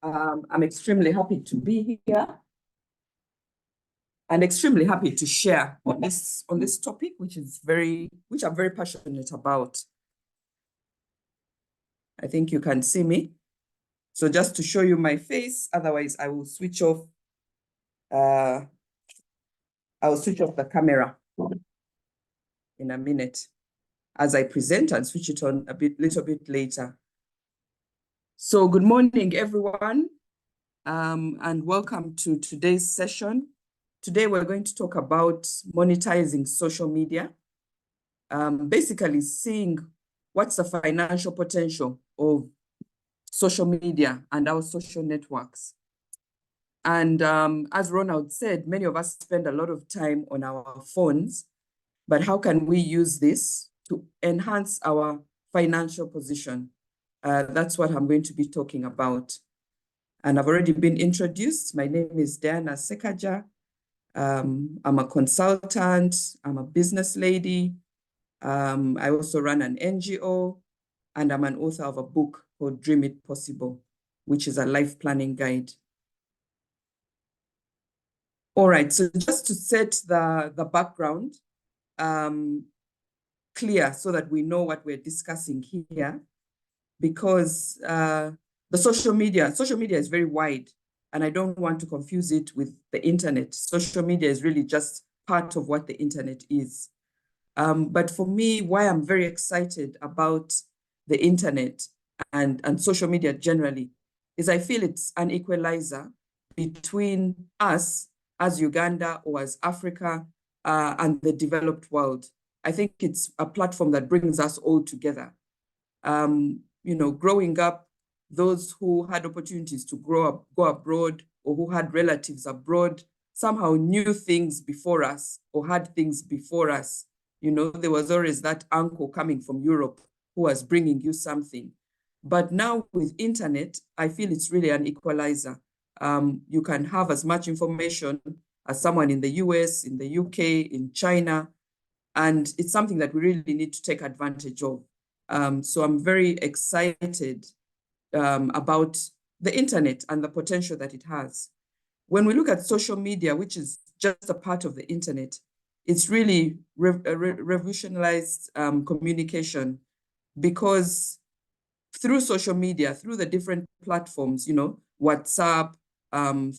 I'm extremely happy to be here and extremely happy to share on this topic, which I'm very passionate about. I think you can see me. So just to show you my face, otherwise I will switch off. I will switch off the camera in a minute as I present and switch it on little bit later. So good morning, everyone, and welcome to today's session. Today, we're going to talk about monetizing social media, basically seeing what's the financial potential of social media and our social networks. And as Ronald said, many of us spend a lot of time on our phones, but how can we use this to enhance our financial position? That's what I'm going to be talking about. And I've already been introduced. My name is Diana Sekaggya. I'm a consultant, I'm a business lady. I also run an NGO, and I'm an author of a book called Dream It Possible, which is a life planning guide. All right, so just to set the background clear so that we know what we're discussing here, because the social media is very wide, and I don't want to confuse it with the internet. Social media is really just part of what the internet is. But for me, why I'm very excited about the internet and social media generally is I feel it's an equalizer between us as Uganda or as Africa and the developed world. I think it's a platform that brings us all together. You know, growing up, those who had opportunities to go abroad or who had relatives abroad somehow knew things before us or had things before us. You know, there was always that uncle coming from Europe who was bringing you something. But now with internet, I feel it's really an equalizer. You can have as much information as someone in the US, in the UK, in China, and it's something that we really need to take advantage of. So I'm very excited about the internet and the potential that it has. When we look at social media, which is just a part of the internet, it's really revolutionized communication, because through social media, through the different platforms, you know, WhatsApp,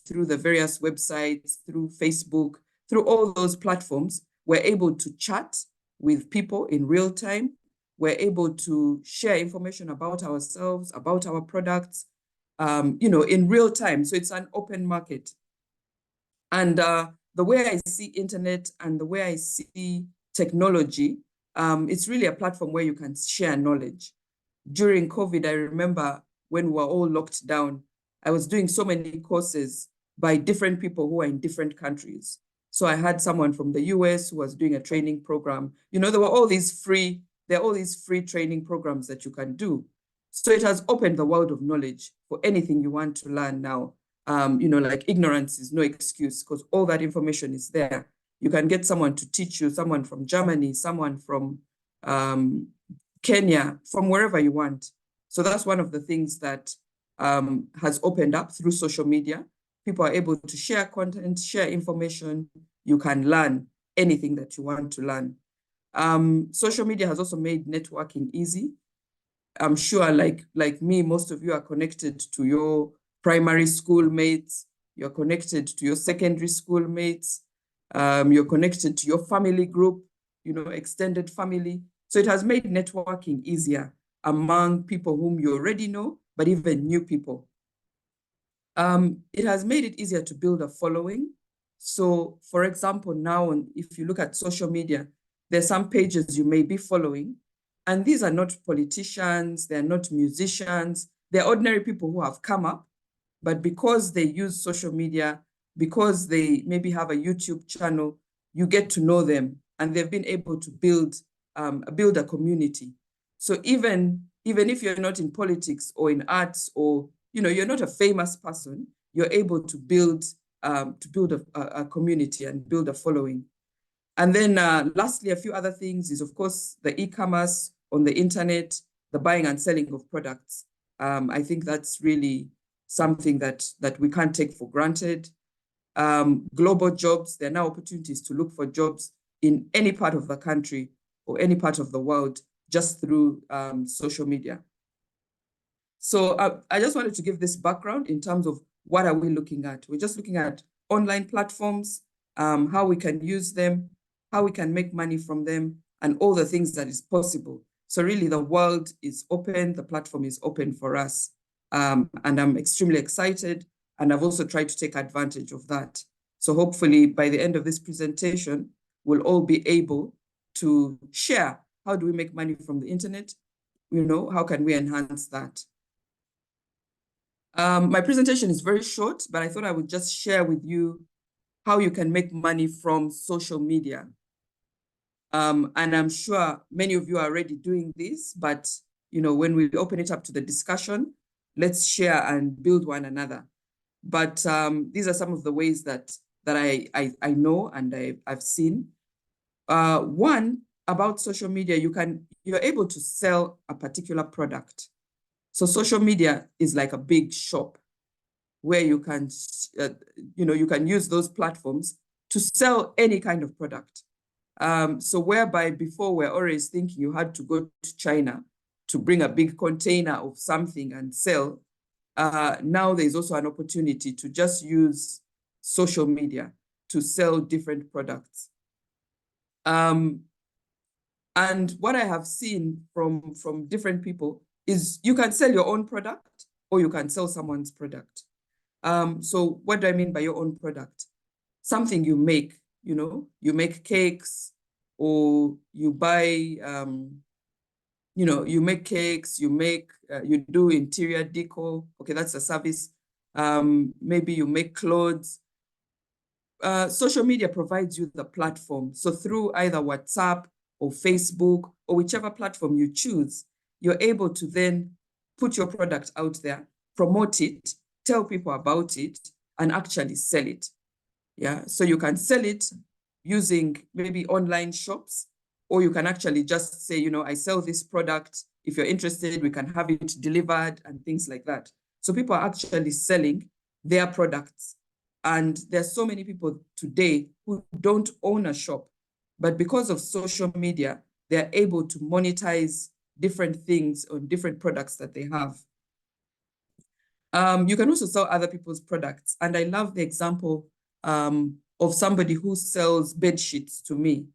through the various websites, through Facebook, through all those platforms, we're able to chat with people in real time. We're able to share information about ourselves, about our products, you know, in real time. So it's an open market. And the way I see internet and the way I see technology, it's really a platform where you can share knowledge. During COVID, I remember when we were all locked down, I was doing so many courses by different people who are in different countries. So I had someone from the US who was doing a training program. You know, there are all these free training programs that you can do. So it has opened the world of knowledge for anything you want to learn now. You know, like ignorance is no excuse, because all that information is there. You can get someone to teach you, someone from Germany, someone from Kenya, from wherever you want. So that's one of the things that has opened up through social media. People are able to share content, share information. You can learn anything that you want to learn. Social media has also made networking easy. I'm sure like me, most of you are connected to your primary school mates, you're connected to your secondary school mates, you're connected to your family group, you know, extended family. So it has made networking easier among people whom you already know, but even new people. It has made it easier to build a following. So for example, now, if you look at social media, there's some pages you may be following, and these are not politicians, they're not musicians, they're ordinary people who have come up, but because they use social media, because they maybe have a YouTube channel, you get to know them, and they've been able to build a community. So even if you're not in politics or in arts, or you know, you're not a famous person, you're able to build a community and build a following. And then lastly, a few other things is, of course, the e-commerce on the internet, the buying and selling of products. I think that's really something that we can't take for granted. Global jobs, there are now opportunities to look for jobs in any part of the country or any part of the world just through social media. So I just wanted to give this background in terms of what are we looking at. We're just looking at online platforms, how we can use them, how we can make money from them, and all the things that is possible. So really the world is open, the platform is open for us. And I'm extremely excited. And I've also tried to take advantage of that. So hopefully by the end of this presentation, we'll all be able to share how do we make money from the internet? How can we enhance that? My presentation is very short, but I thought I would just share with you how you can make money from social media. And I'm sure many of you are already doing this, but when we open it up to the discussion, let's share and build one another. But these are some of the ways that I know and I've seen. One, about social media, you're able to sell a particular product. So social media is like a big shop where you can, you can use those platforms to sell any kind of product. So whereby before we're always thinking you had to go to China to bring a big container of something and sell, now there's also an opportunity to just use social media to sell different products. And what I have seen from different people is you can sell your own product or you can sell someone's product. So what do I mean by your own product? Something you make, you make cakes, or you buy, you make cakes, you do interior decor. Okay, that's a service. Maybe you make clothes. Social media provides you the platform. So through either WhatsApp or Facebook or whichever platform you choose, you're able to then put your product out there, promote it, tell people about it, and actually sell it. Yeah, so you can sell it using maybe online shops, or you can actually just say, I sell this product. If you're interested, we can have it delivered and things like that. So people are actually selling their products. And there's so many people today who don't own a shop, but because of social media, they're able to monetize different things on different products that they have. You can also sell other people's products. And I love the example of somebody who sells bed sheets to me.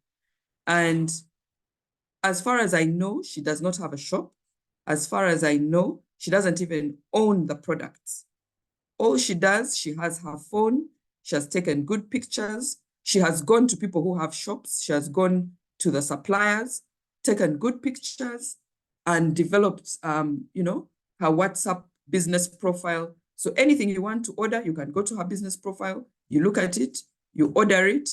And as far as I know, she does not have a shop. As far as I know, she doesn't even own the products. All she does, she has her phone. She has taken good pictures. She has gone to people who have shops. She has gone to the suppliers, taken good pictures, and developed, her WhatsApp business profile. So anything you want to order, you can go to her business profile, you look at it, you order it,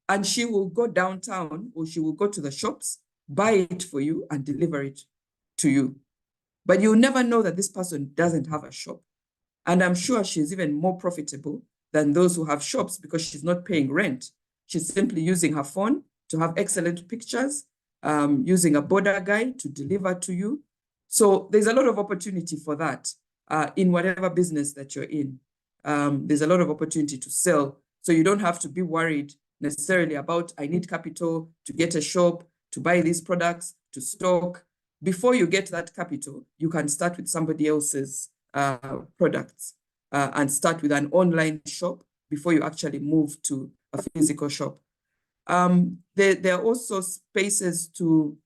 and she will go downtown or she will go to the shops, buy it for you and deliver it to you. But you'll never know that this person doesn't have a shop. And I'm sure she's even more profitable than those who have shops because she's not paying rent. She's simply using her phone to have excellent pictures, using a border guy to deliver to you. So there's a lot of opportunity for that in whatever business that you're in. There's a lot of opportunity to sell. So you don't have to be worried necessarily about, I need capital to get a shop, to buy these products, to stock. Before you get that capital, you can start with somebody else's products and start with an online shop before you actually move to a physical shop. There are also spaces to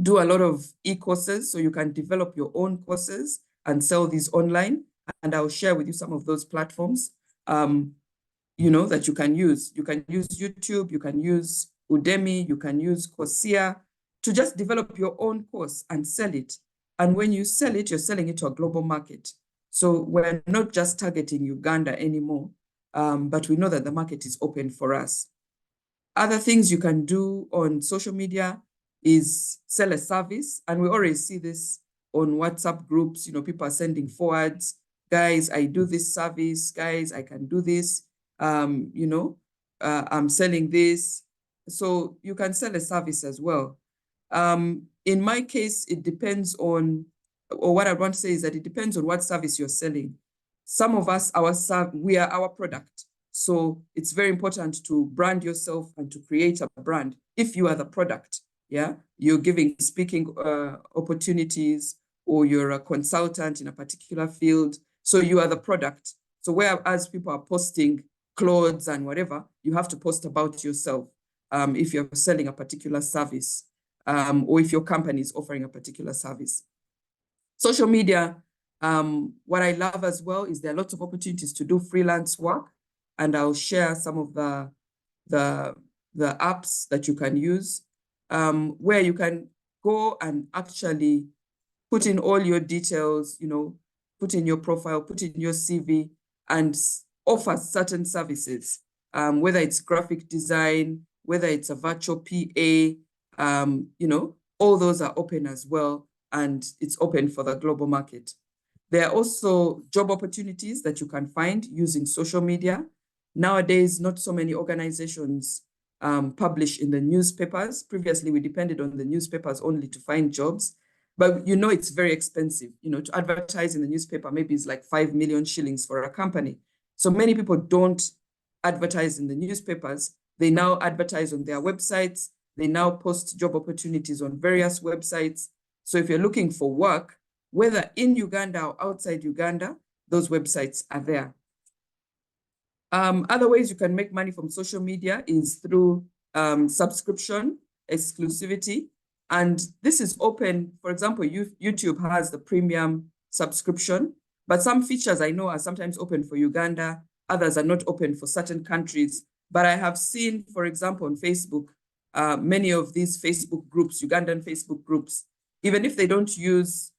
do a lot of e-courses, so you can develop your own courses and sell these online. And I'll share with you some of those platforms, that you can use. You can use YouTube, you can use Udemy, you can use Coursera to just develop your own course and sell it. And when you sell it, you're selling it to a global market. So we're not just targeting Uganda anymore, but we know that the market is open for us. Other things you can do on social media is sell a service. And we already see this on WhatsApp groups. People are sending forwards. Guys, I do this service. Guys, I can do this. I'm selling this. So you can sell a service as well. In my case, it depends on, or what I want to say is that it depends on what service you're selling. some of us, we are our product. So it's very important to brand yourself and to create a brand. If you are the product, yeah, you're giving speaking opportunities, or you're a consultant in a particular field. So you are the product. So whereas people are posting clothes and whatever, you have to post about yourself if you're selling a particular service, or if your company is offering a particular service. Social media, what I love as well is there are lots of opportunities to do freelance work, and I'll share some of the apps that you can use, where you can go and actually put in all your details, put in your profile, put in your CV, and offer certain services, whether it's graphic design, whether it's a virtual PA, all those are open as well, and it's open for the global market. There are also job opportunities that you can find using social media. Nowadays, not so many organizations publish in the newspapers. Previously, we depended on the newspapers only to find jobs, but it's very expensive. To advertise in the newspaper, maybe it's like 5 million shillings for a company. So many people don't advertise in the newspapers. They now advertise on their websites. They now post job opportunities on various websites. So if you're looking for work, whether in Uganda or outside Uganda, those websites are there. Other ways you can make money from social media is through subscription, exclusivity. And this is open. For example, YouTube has the premium subscription, but some features I know are sometimes open for Uganda, others are not open for certain countries. But I have seen, for example, on Facebook, many of these Facebook groups, Ugandan Facebook groups, even if they don't use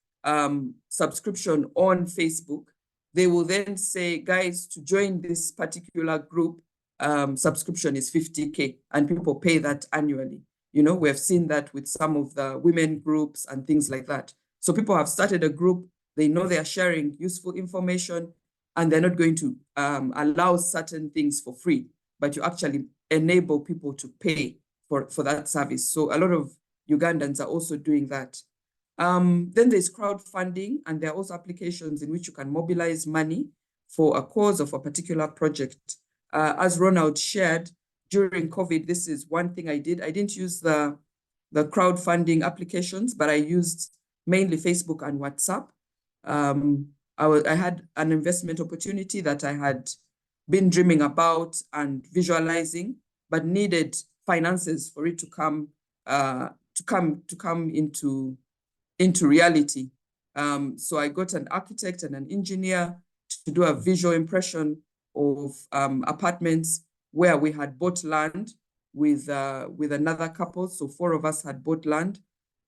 subscription on Facebook, they will then say, guys, to join this particular group, subscription is 50K, and people pay that annually. We have seen that with some of the women groups and things like that. So people have started a group, they know they are sharing useful information, and they're not going to allow certain things for free, but you actually enable people to pay for that service. So a lot of Ugandans are also doing that. Then there's crowdfunding, and there are also applications in which you can mobilize money for a cause of a particular project. As Ronald shared, during COVID, this is one thing I did. I didn't use the crowdfunding applications, but I used mainly Facebook and WhatsApp. I had an investment opportunity that I had been dreaming about and visualizing, but needed finances for it to come into reality. So I got an architect and an engineer to do a visual impression of apartments where we had bought land with another couple. So 4 of us had bought land,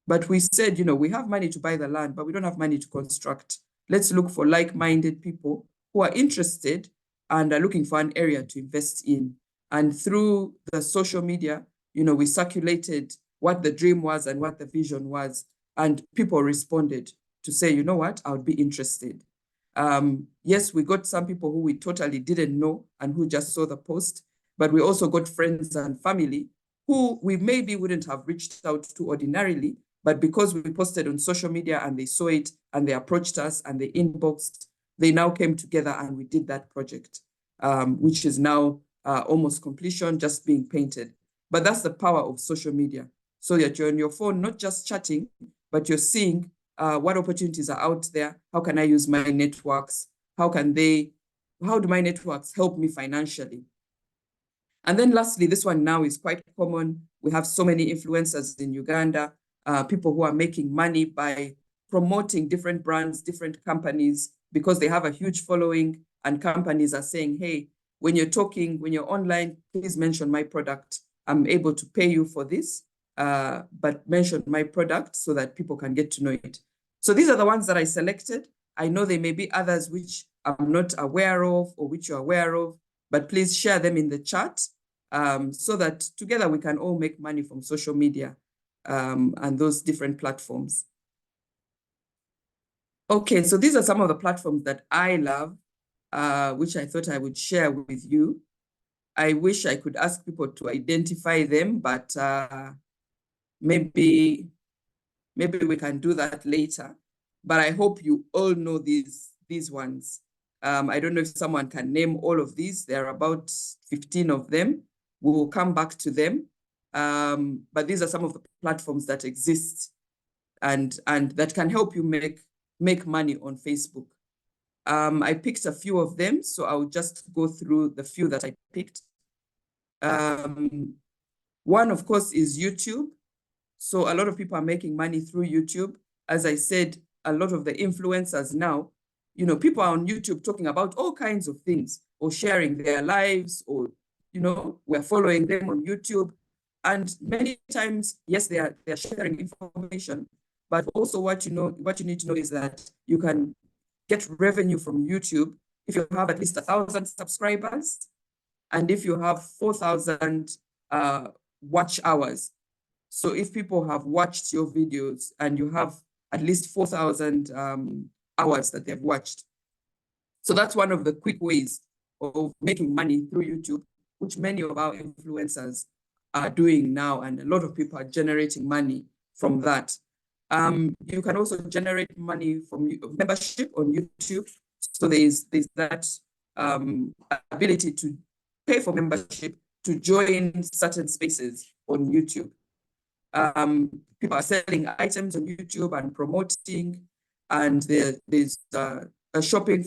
but we said, we have money to buy the land, but we don't have money to construct. Let's look for like-minded people who are interested and are looking for an area to invest in. And through the social media, we circulated what the dream was and what the vision was. And people responded to say, you know what, I would be interested. Yes, we got some people who we totally didn't know and who just saw the post, but we also got friends and family who we maybe wouldn't have reached out to ordinarily, but because we posted on social media and they saw it and they approached us and they inboxed, they now came together and we did that project, which is now almost completion, just being painted. But that's the power of social media. So that you're on your phone, not just chatting, but you're seeing what opportunities are out there. How can I use my networks? How do my networks help me financially? And then lastly, this one now is quite common. We have so many influencers in Uganda, people who are making money by promoting different brands, different companies, because they have a huge following, and companies are saying, hey, when you're online, please mention my product. I'm able to pay you for this, but mention my product so that people can get to know it. So these are the ones that I selected. I know there may be others which I'm not aware of or which you're aware of, but please share them in the chat so that together we can all make money from social media and those different platforms. Okay, so these are some of the platforms that I love, which I thought I would share with you. I wish I could ask people to identify them, but maybe we can do that later. But I hope you all know these ones. I don't know if someone can name all of these. There are about 15 of them. We will come back to them. But these are some of the platforms that exist and that can help you make money on Facebook. I picked a few of them, so I'll just go through the few that I picked. One, of course, is YouTube. So a lot of people are making money through YouTube. As I said, a lot of the influencers now, people are on YouTube talking about all kinds of things or sharing their lives, or, we're following them on YouTube. And many times, yes, they're sharing information, but also what you need to know is that you can get revenue from YouTube if you have at least 1,000 subscribers and if you have 4,000 watch hours. So if people have watched your videos and you have at least 4,000 hours that they've watched. So that's one of the quick ways of making money through YouTube, which many of our influencers are doing now. And a lot of people are generating money from that. You can also generate money from membership on YouTube. So there's that ability to pay for membership to join certain spaces on YouTube. People are selling items on YouTube and promoting, and there's a shopping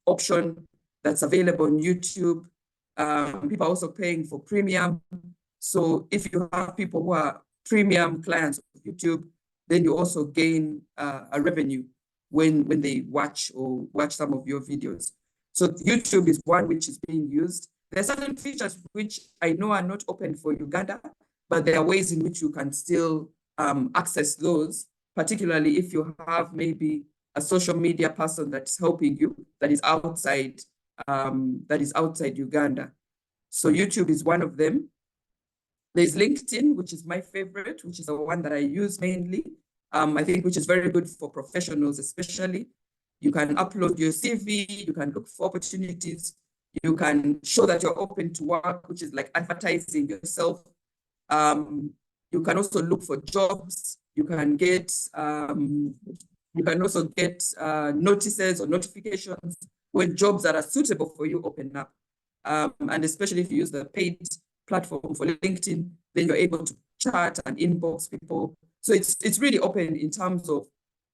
option that's available on YouTube. People are also paying for premium. So if you have people who are premium clients of YouTube, then you also gain a revenue when they watch some of your videos. So YouTube is one which is being used. There are certain features which I know are not open for Uganda, but there are ways in which you can still access those, particularly if you have maybe a social media person that's helping you that is outside Uganda. So YouTube is one of them. There's LinkedIn, which is my favorite, which is the one that I use mainly. I think which is very good for professionals, especially. You can upload your CV, you can look for opportunities, you can show that you're open to work, which is like advertising yourself. You can also look for jobs. You can also get notices or notifications when jobs that are suitable for you open up. And especially if you use the paid platform for LinkedIn, then you're able to chat and inbox people. So it's really open in terms of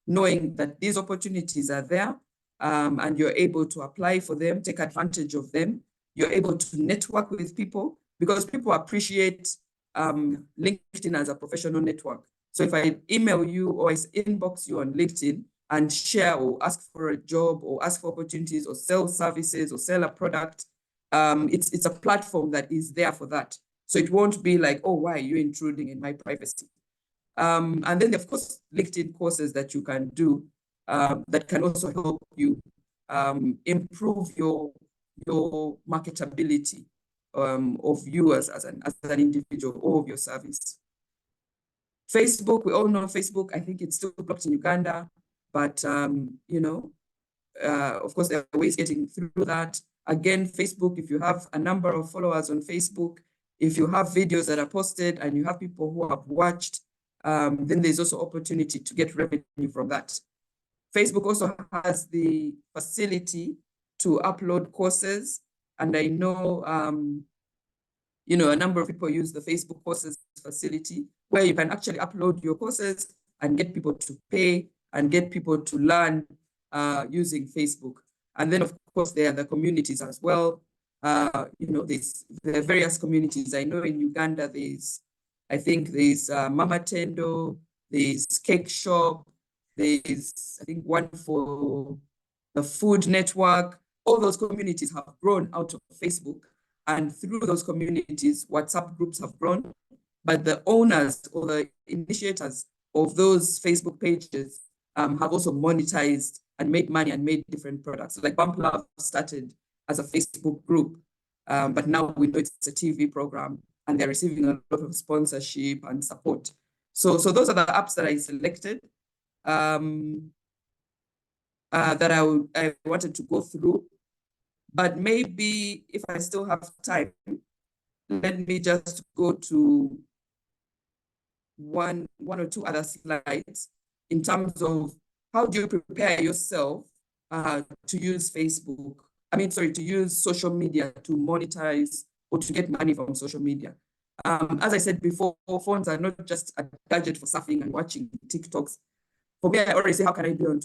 knowing that these opportunities are there, and you're able to apply for them, take advantage of them. You're able to network with people because people appreciate LinkedIn as a professional network. So if I email you or I inbox you on LinkedIn and share or ask for a job or ask for opportunities or sell services or sell a product, it's a platform that is there for that. So it won't be like, oh, why are you intruding in my privacy? And then, of course, LinkedIn courses that you can do that can also help you improve your marketability of you as an individual or of your service. Facebook, we all know Facebook. I think it's still blocked in Uganda, but of course, there are ways getting through that. Again, Facebook, if you have a number of followers on Facebook, if you have videos that are posted and you have people who have watched, then there's also opportunity to get revenue from that. Facebook also has the facility to upload courses. And I know, a number of people use the Facebook courses facility where you can actually upload your courses and get people to pay and get people to learn using Facebook. And then, of course, there are the communities as well. There are various communities. I know in Uganda, I think there's Mama Tendo, there's Cake Shop, there's, I think, one for the Food Network. All those communities have grown out of Facebook. And through those communities, WhatsApp groups have grown. But the owners or the initiators of those Facebook pages have also monetized and made money and made different products. So like Bump Love started as a Facebook group, but now we know it's a TV program and they're receiving a lot of sponsorship and support. So those are the apps that I selected that I wanted to go through. But maybe if I still have time, let me just go to one or two other slides in terms of how do you prepare yourself to use Facebook. To use social media to monetize or to get money from social media. As I said before, phones are not just a gadget for surfing and watching TikToks. For me, I always say, how can I be on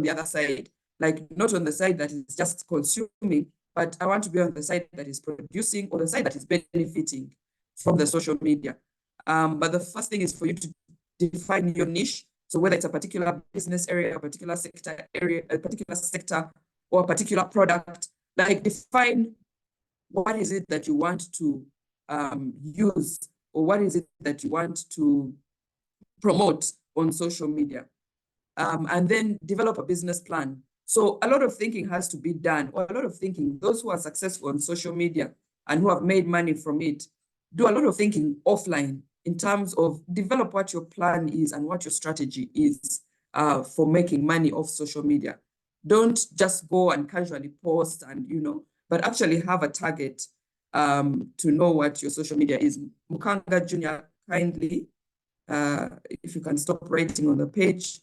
the other side? Like, not on the side that is just consuming, but I want to be on the side that is producing, or the side that is benefiting from the social media. But the first thing is for you to define your niche. So whether it's a particular business area, a particular sector area, a particular sector, or a particular product, like define what is it that you want to use, or what is it that you want to promote on social media. And then develop a business plan. So a lot of thinking has to be done, or a lot of thinking. Those who are successful on social media and who have made money from it, do a lot of thinking offline in terms of develop what your plan is and what your strategy is for making money off social media. Don't just go and casually post and, but actually have a target to know what your social media is. Mukanga Jr., kindly, if you can stop writing on the page.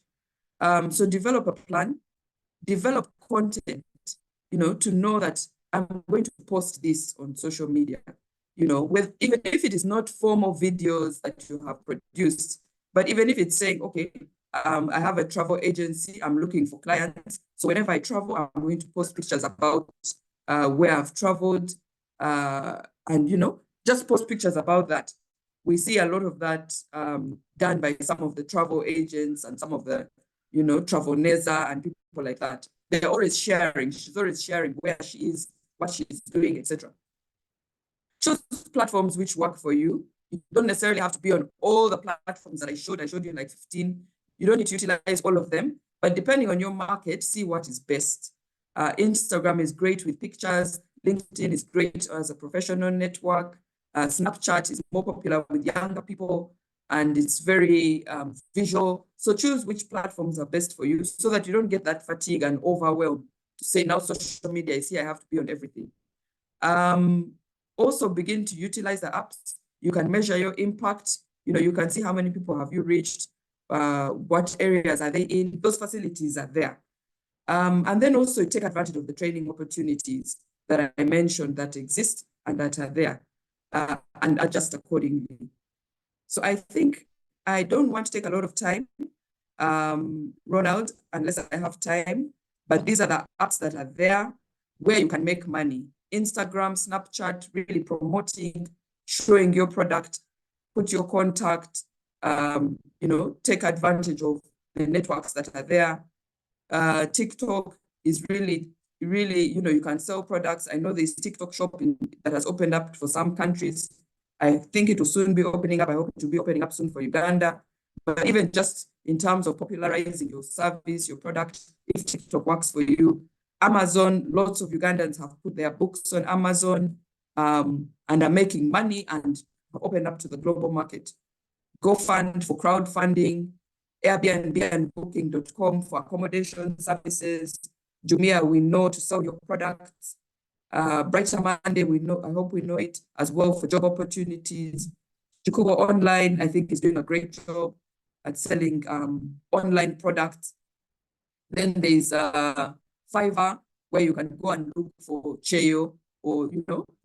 So develop a plan, develop content, to know that I'm going to post this on social media, even if it is not formal videos that you have produced, but even if it's saying, okay, I have a travel agency, I'm looking for clients. So whenever I travel, I'm going to post pictures about where I've traveled, and, just post pictures about that. We see a lot of that done by some of the travel agents and some of the Travel Neza and people like that. They're always sharing. She's always sharing where she is, what she's doing, etc. Choose platforms which work for you. You don't necessarily have to be on all the platforms that I showed you like 15. You don't need to utilize all of them, but depending on your market, see what is best. Instagram is great with pictures. LinkedIn is great as a professional network. Snapchat is more popular with younger people, and it's very visual. So choose which platforms are best for you so that you don't get that fatigue and overwhelmed to say, now social media is here, I have to be on everything. Also begin to utilize the apps. You can measure your impact. You can see how many people have you reached, what areas are they in. Those facilities are there. And then also take advantage of the training opportunities that I mentioned that exist and that are there, and adjust accordingly. So I think I don't want to take a lot of time, Ronald, unless I have time, but these are the apps that are there where you can make money. Instagram, Snapchat, really promoting, showing your product, put your contact, take advantage of the networks that are there. TikTok is really, you can sell products. I know there's TikTok shop that has opened up for some countries. I think it will soon be opening up. I hope it will be opening up soon for Uganda. But even just in terms of popularizing your service, your product, if TikTok works for you. Amazon, lots of Ugandans have put their books on Amazon and are making money and have opened up to the global market. GoFund for crowdfunding, Airbnb and Booking.com for accommodation services. Jumia, we know, to sell your products. Brighter Monday, I hope we know it as well for job opportunities. Chikugo Online, I think, is doing a great job at selling online products. Then there's Fiverr, where you can go and look for Cheo or,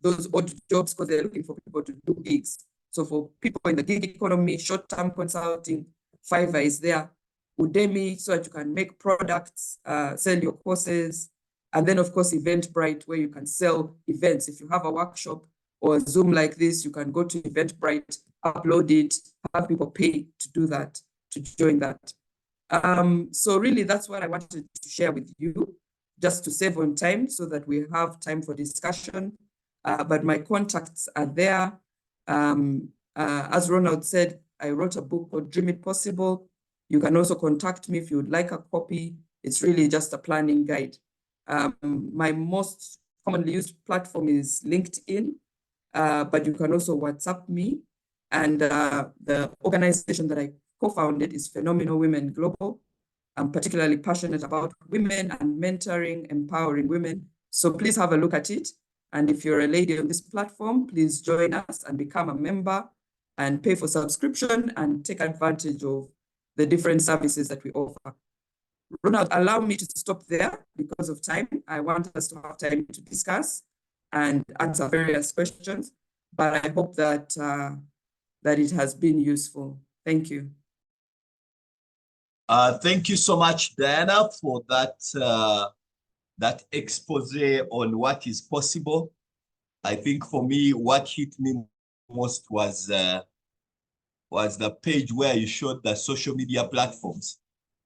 those odd jobs, because they're looking for people to do gigs. So for people in the gig economy, short-term consulting, Fiverr is there. Udemy, so that you can make products, sell your courses. And then, of course, Eventbrite, where you can sell events. If you have a workshop or a Zoom like this, you can go to Eventbrite, upload it, have people pay to do that, to join that. So really, that's what I wanted to share with you, just to save on time so that we have time for discussion. But my contacts are there. As Ronald said, I wrote a book called Dream It Possible. You can also contact me if you would like a copy. It's really just a planning guide. My most commonly used platform is LinkedIn, but you can also WhatsApp me. And the organization that I co-founded is Phenomenal Women Global. I'm particularly passionate about women and mentoring, empowering women. So please have a look at it. And if you're a lady on this platform, please join us and become a member and pay for subscription and take advantage of the different services that we offer. Ronald, allow me to stop there because of time. I want us to have time to discuss and answer various questions, but I hope that that it has been useful. Thank you. Thank you so much, Diana, for that expose on what is possible. I think for me, what hit me most was the page where you showed the social media platforms.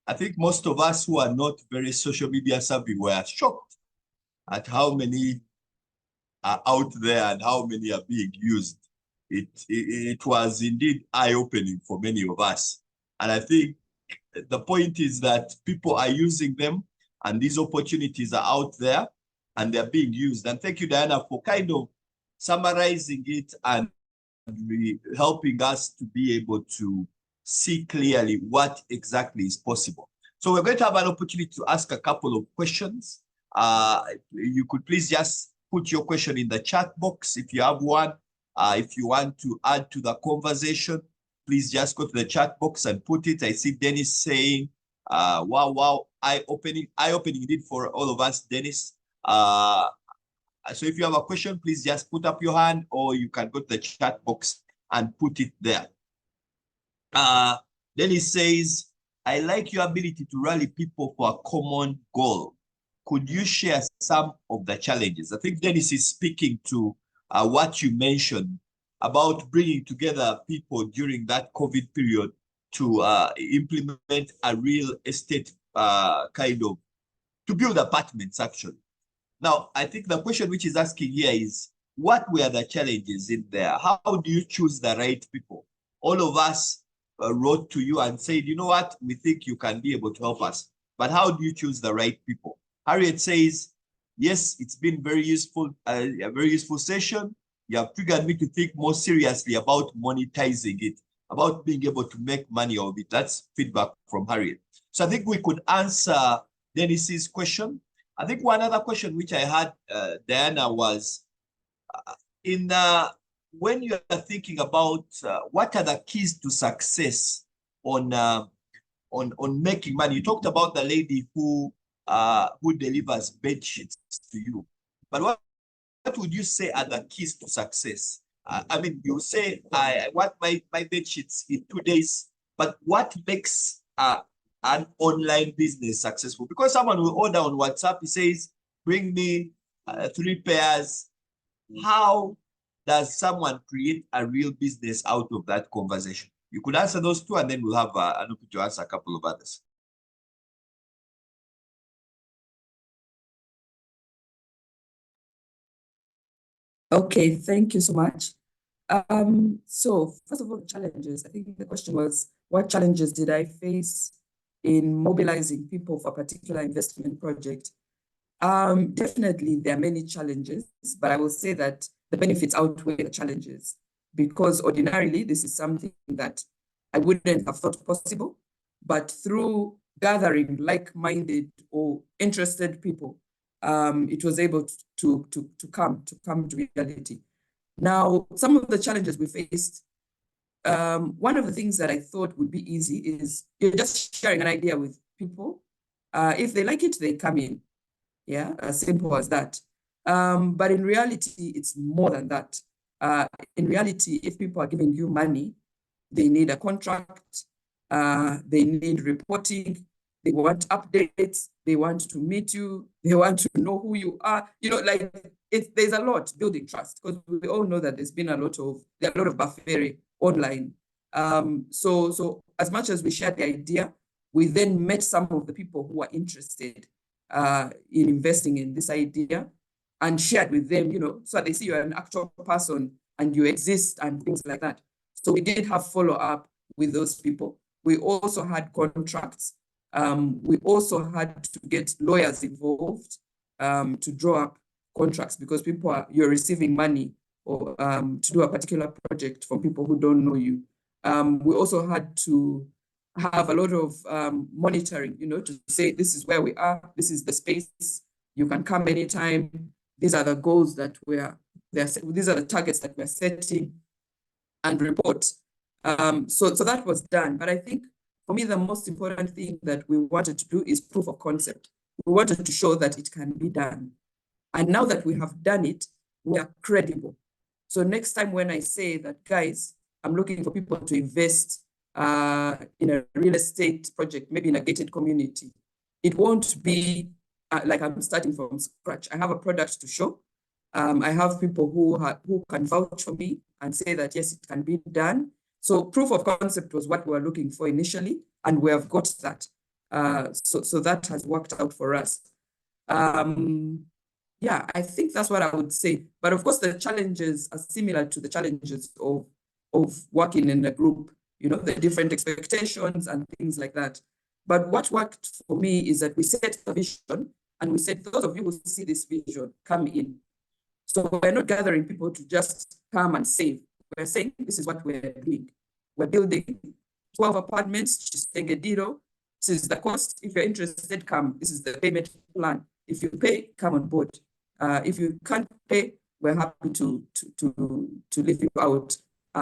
I think most of us who are not very social media savvy were shocked at how many are out there and how many are being used. It was indeed eye-opening for many of us. And I think the point is that people are using them and these opportunities are out there and they're being used. And thank you, Diana, for kind of summarizing it and helping us to be able to see clearly what exactly is possible. So we're going to have an opportunity to ask a couple of questions. You could please just put your question in the chat box if you have one. If you want to add to the conversation, please just go to the chat box and put it. I see Dennis saying, wow, eye-opening indeed for all of us, Dennis. So if you have a question, please just put up your hand or you can go to the chat box and put it there. Dennis says, I like your ability to rally people for a common goal. Could you share some of the challenges? I think Dennis is speaking to what you mentioned about bringing together people during that COVID period to implement a real estate kind of, to build apartments actually. Now, I think the question which is asking here is, what were the challenges in there? How do you choose the right people? All of us wrote to you and said, you know what, we think you can be able to help us. But how do you choose the right people? Harriet says, yes, it's been very useful, a very useful session. You have triggered me to think more seriously about monetizing it, about being able to make money of it. That's feedback from Harriet. So I think we could answer Dennis's question. I think one other question which I had, Diana, was when you are thinking about what are the keys to success on making money. You talked about the lady who delivers bed sheets to you, but what would you say are the keys to success? I mean, you say I want my bed sheets in 2 days, but what makes an online business successful? Because someone will order on WhatsApp, he says, bring me 3 pairs. How does someone create a real business out of that conversation? You could answer those two, and then we'll have an opportunity to answer a couple of others. Okay, thank you so much. So first of all, the challenges. I think the question was, what challenges did I face in mobilizing people for a particular investment project? Definitely, there are many challenges, but I will say that the benefits outweigh the challenges, because ordinarily this is something that I wouldn't have thought possible, but through gathering like-minded or interested people, it was able to come to reality. Now, some of the challenges we faced, one of the things that I thought would be easy is you're just sharing an idea with people. If they like it, they come in. Yeah, as simple as that. But in reality, it's more than that. In reality, if people are giving you money, they need a contract, they need reporting, they want updates, they want to meet you, they want to know who you are. You know, like there's a lot building trust, because we all know that there are a lot of buffering online. So as much as we shared the idea, we then met some of the people who are interested in investing in this idea and shared with them, you know, so they see you're an actual person and you exist and things like that. So we did have follow-up with those people. We also had contracts. We also had to get lawyers involved to draw up contracts, because you're receiving money or to do a particular project from people who don't know you. We also had to have a lot of monitoring, you know, to say, this is where we are, this is the space, you can come anytime, these are the goals that these are the targets that we're setting, and report. So that was done. But I think for me, the most important thing that we wanted to do is proof of concept. We wanted to show that it can be done. And now that we have done it, we are credible. So next time when I say that, guys, I'm looking for people to invest in a real estate project, maybe in a gated community, it won't be like I'm starting from scratch. I have a product to show. I have people who can vouch for me and say that, yes, it can be done. So proof of concept was what we were looking for initially, and we have got that. So that has worked out for us. Yeah, I think that's what I would say. But of course, the challenges are similar to the challenges of working in a group, the different expectations and things like that. But what worked for me is that we set a vision and we said, those of you who see this vision, come in. So we're not gathering people to just come and save. We're saying, this is what we're doing. We're building 12 apartments, Sekaggya. This is the cost. If you're interested, come. This is the payment plan. If you pay, come on board. If you can't pay, we're happy to leave you out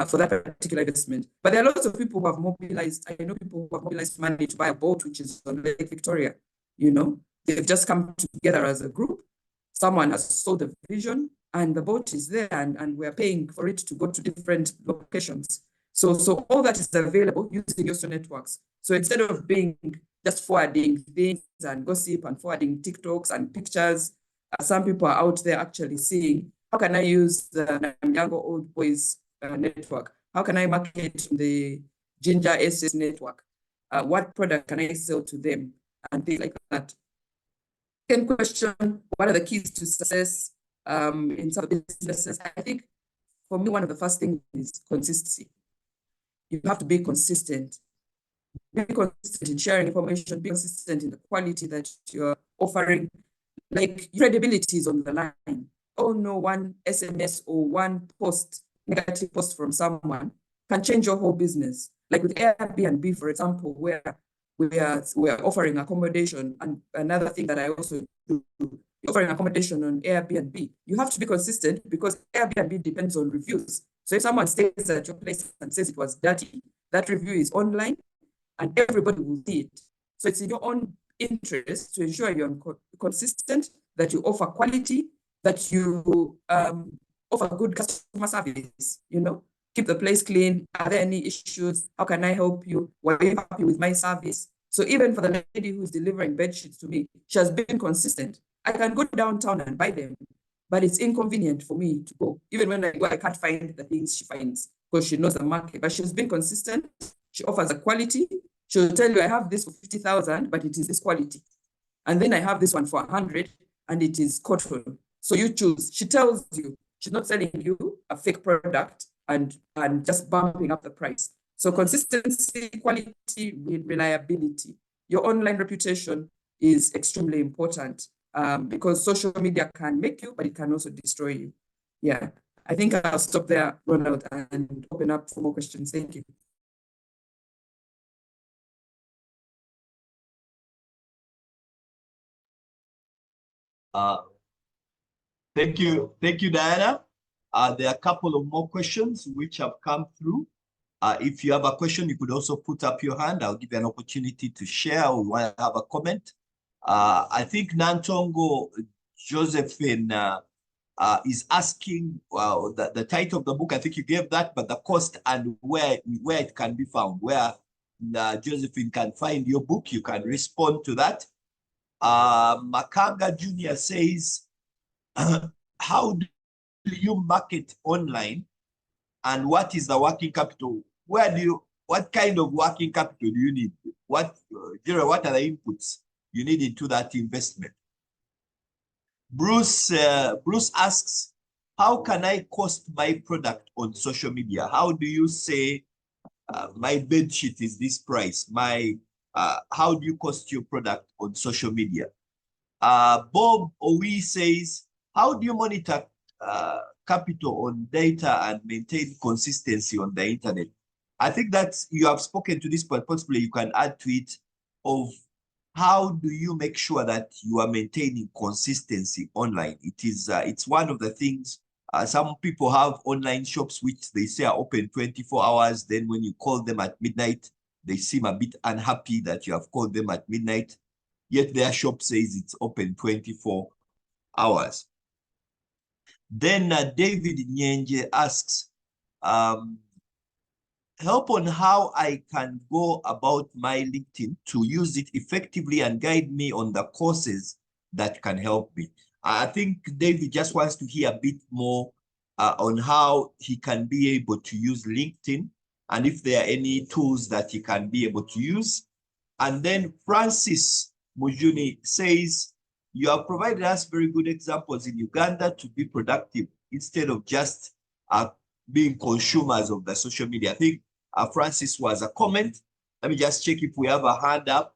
for that particular investment. But there are lots of people who have mobilized. I know people who have mobilized money to buy a boat, which is on Lake Victoria. They've just come together as a group. Someone has sold the vision, and the boat is there, and we're paying for it to go to different locations. So all that is available using your networks. So instead of being just forwarding things and gossip and forwarding TikToks and pictures, some people are out there actually seeing, how can I use the Nyango Old Boys network? How can I market the Ginger SS network? What product can I sell to them? And things like that. Second question, what are the keys to success in some businesses? I think for me, one of the first things is consistency. You have to be consistent. Be consistent in sharing information, be consistent in the quality that you're offering. Like, credibility is on the line. Oh no, one SMS or one post, negative post from someone can change your whole business. Like with Airbnb, for example, where we are offering accommodation, and another thing that I also do, offering accommodation on Airbnb. You have to be consistent because Airbnb depends on reviews. So if someone stays at your place and says it was dirty, that review is online and everybody will see it. So it's in your own interest to ensure you're consistent, that you offer quality, that you offer good customer service, keep the place clean. Are there any issues? How can I help you? Were you happy with my service? So even for the lady who's delivering bed sheets to me, she has been consistent. I can go downtown and buy them, but it's inconvenient for me to go. Even when I go, I can't find the things she finds because she knows the market, but she's been consistent. She offers a quality. She'll tell you, I have this for 50,000, but it is this quality. And then I have this one for 100 and it is cotton. So you choose. She tells you, she's not selling you a fake product and just bumping up the price. So consistency, quality, reliability. Your online reputation is extremely important because social media can make you, but it can also destroy you. Yeah, I think I'll stop there, Ronald, and open up for more questions. Thank you. Thank you, Diana. There are a couple of more questions which have come through. If you have a question, you could also put up your hand. I'll give you an opportunity to share or want to have a comment. I think Nantongo Josephine is asking the title of the book. I think you gave that, but the cost and where it can be found, where Josephine can find your book. You can respond to that. Makanga Jr. says, how do you market online, and what is the working capital? What kind of working capital do you need? What are the inputs you need into that investment? Bruce asks, how can I cost my product on social media? How do you say my bed sheet is this price? How do you cost your product on social media? Bob Owi says, how do you monitor capital on data and maintain consistency on the internet? I think that you have spoken to this, but possibly you can add to it of how do you make sure that you are maintaining consistency online? It's one of the things. Some people have online shops which they say are open 24 hours. Then when you call them at midnight, they seem a bit unhappy that you have called them at midnight, yet their shop says it's open 24 hours. Then David Nyenje asks, help on how I can go about my LinkedIn to use it effectively and guide me on the courses that can help me. I think David just wants to hear a bit more on how he can be able to use LinkedIn and if there are any tools that he can be able to use. And then Francis Mujuni says, you have provided us very good examples in Uganda to be productive instead of just being consumers of the social media. I think Francis was a comment. Let me just check if we have a hand up.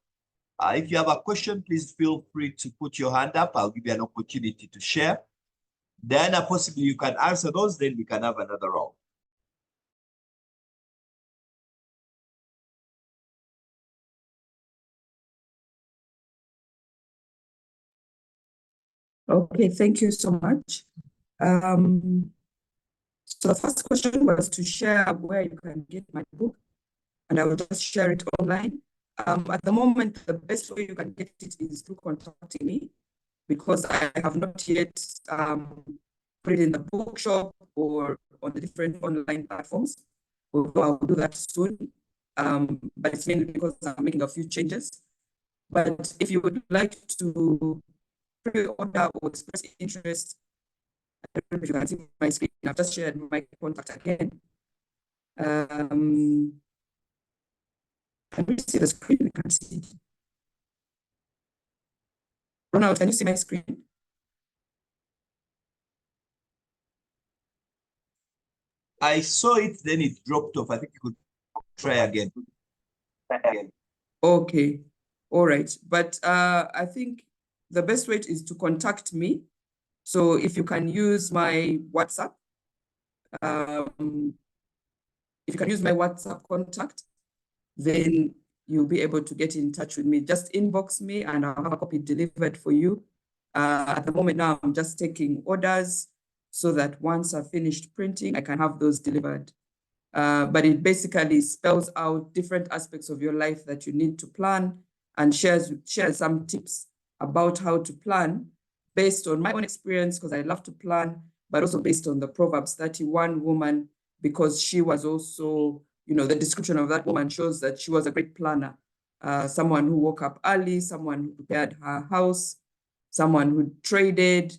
If you have a question, please feel free to put your hand up. I'll give you an opportunity to share. Then possibly you can answer those, then we can have another round. Okay, thank you so much. So the first question was to share where you can get my book, and I will just share it online. At the moment, the best way you can get it is through contacting me, because I have not yet put it in the bookshop or on the different online platforms. Although I'll do that soon, but it's mainly because I'm making a few changes. But if you would like to pre-order or express interest, I don't know if you can see my screen. I've just shared my contact again. Can you see the screen? I can't see it. Ronald, can you see my screen? I saw it, then it dropped off. I think you could try again. Okay, all right. But I think the best way is to contact me. So if you can use my WhatsApp, if you can use my WhatsApp contact, then you'll be able to get in touch with me. Just inbox me and I'll have a copy delivered for you. At the moment now, I'm just taking orders so that once I've finished printing, I can have those delivered. But it basically spells out different aspects of your life that you need to plan and shares some tips about how to plan based on my own experience, because I love to plan, but also based on the Proverbs 31 woman, because she was also, you know, the description of that woman shows that she was a great planner, someone who woke up early, someone who prepared her house, someone who traded,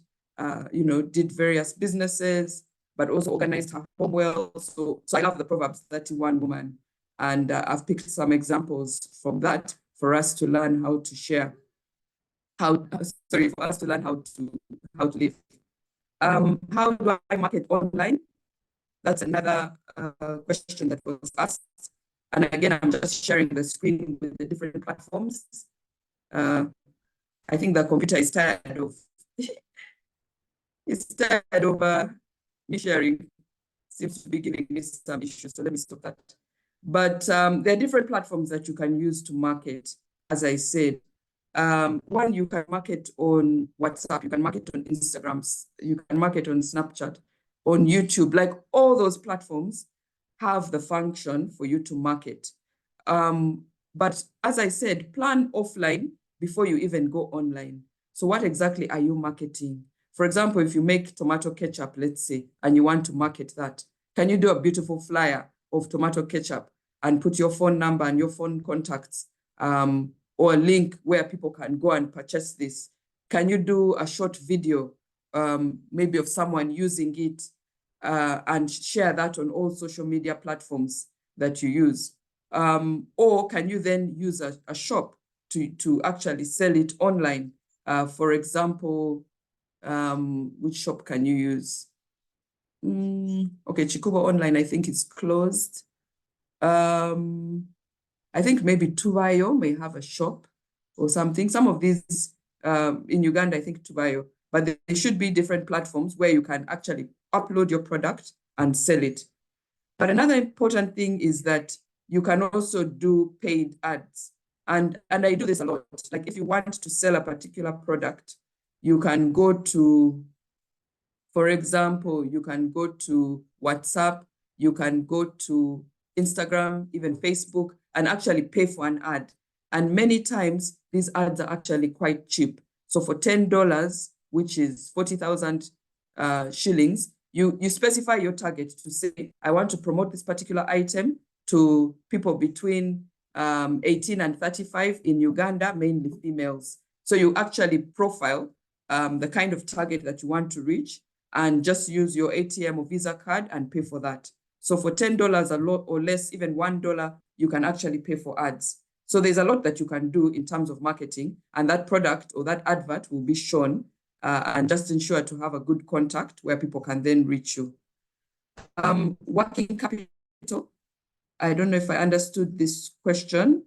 you know, did various businesses, but also organized her home well. So I love the Proverbs 31 woman. And I've picked some examples from that for us to learn how to share, for us to learn how to live. How do I market online? That's another question that was asked. And again, I'm just sharing the screen with the different platforms. I think the computer is tired of me sharing. Seems to be giving me some issues, so let me stop that. But there are different platforms that you can use to market, as I said. One, you can market on WhatsApp, you can market on Instagram, you can market on Snapchat, on YouTube. Like, all those platforms have the function for you to market. But as I said, plan offline before you even go online. So what exactly are you marketing? For example, if you make tomato ketchup, let's say, and you want to market that, can you do a beautiful flyer of tomato ketchup and put your phone number and your phone contacts, or a link where people can go and purchase this? Can you do a short video, maybe of someone using it, and share that on all social media platforms that you use? Or can you then use a shop to actually sell it online? For example, which shop can you use? Okay, Chikuba Online, I think it's closed. I think maybe Tuvayo may have a shop or something. Some of these in Uganda, I think Tuvayo, but there should be different platforms where you can actually upload your product and sell it. But another important thing is that you can also do paid ads. And I do this a lot. Like, if you want to sell a particular product, you can go to, for example, you can go to WhatsApp, you can go to Instagram, even Facebook, and actually pay for an ad. And many times these ads are actually quite cheap. So for $10, which is 40,000 shillings, you specify your target to say, I want to promote this particular item to people between 18 and 35 in Uganda, mainly females. So you actually profile the kind of target that you want to reach and just use your ATM or Visa card and pay for that. So for $10 a lot or less, even $1, you can actually pay for ads. So there's a lot that you can do in terms of marketing, and that product or that advert will be shown and just ensure to have a good contact where people can then reach you. Working capital. I don't know if I understood this question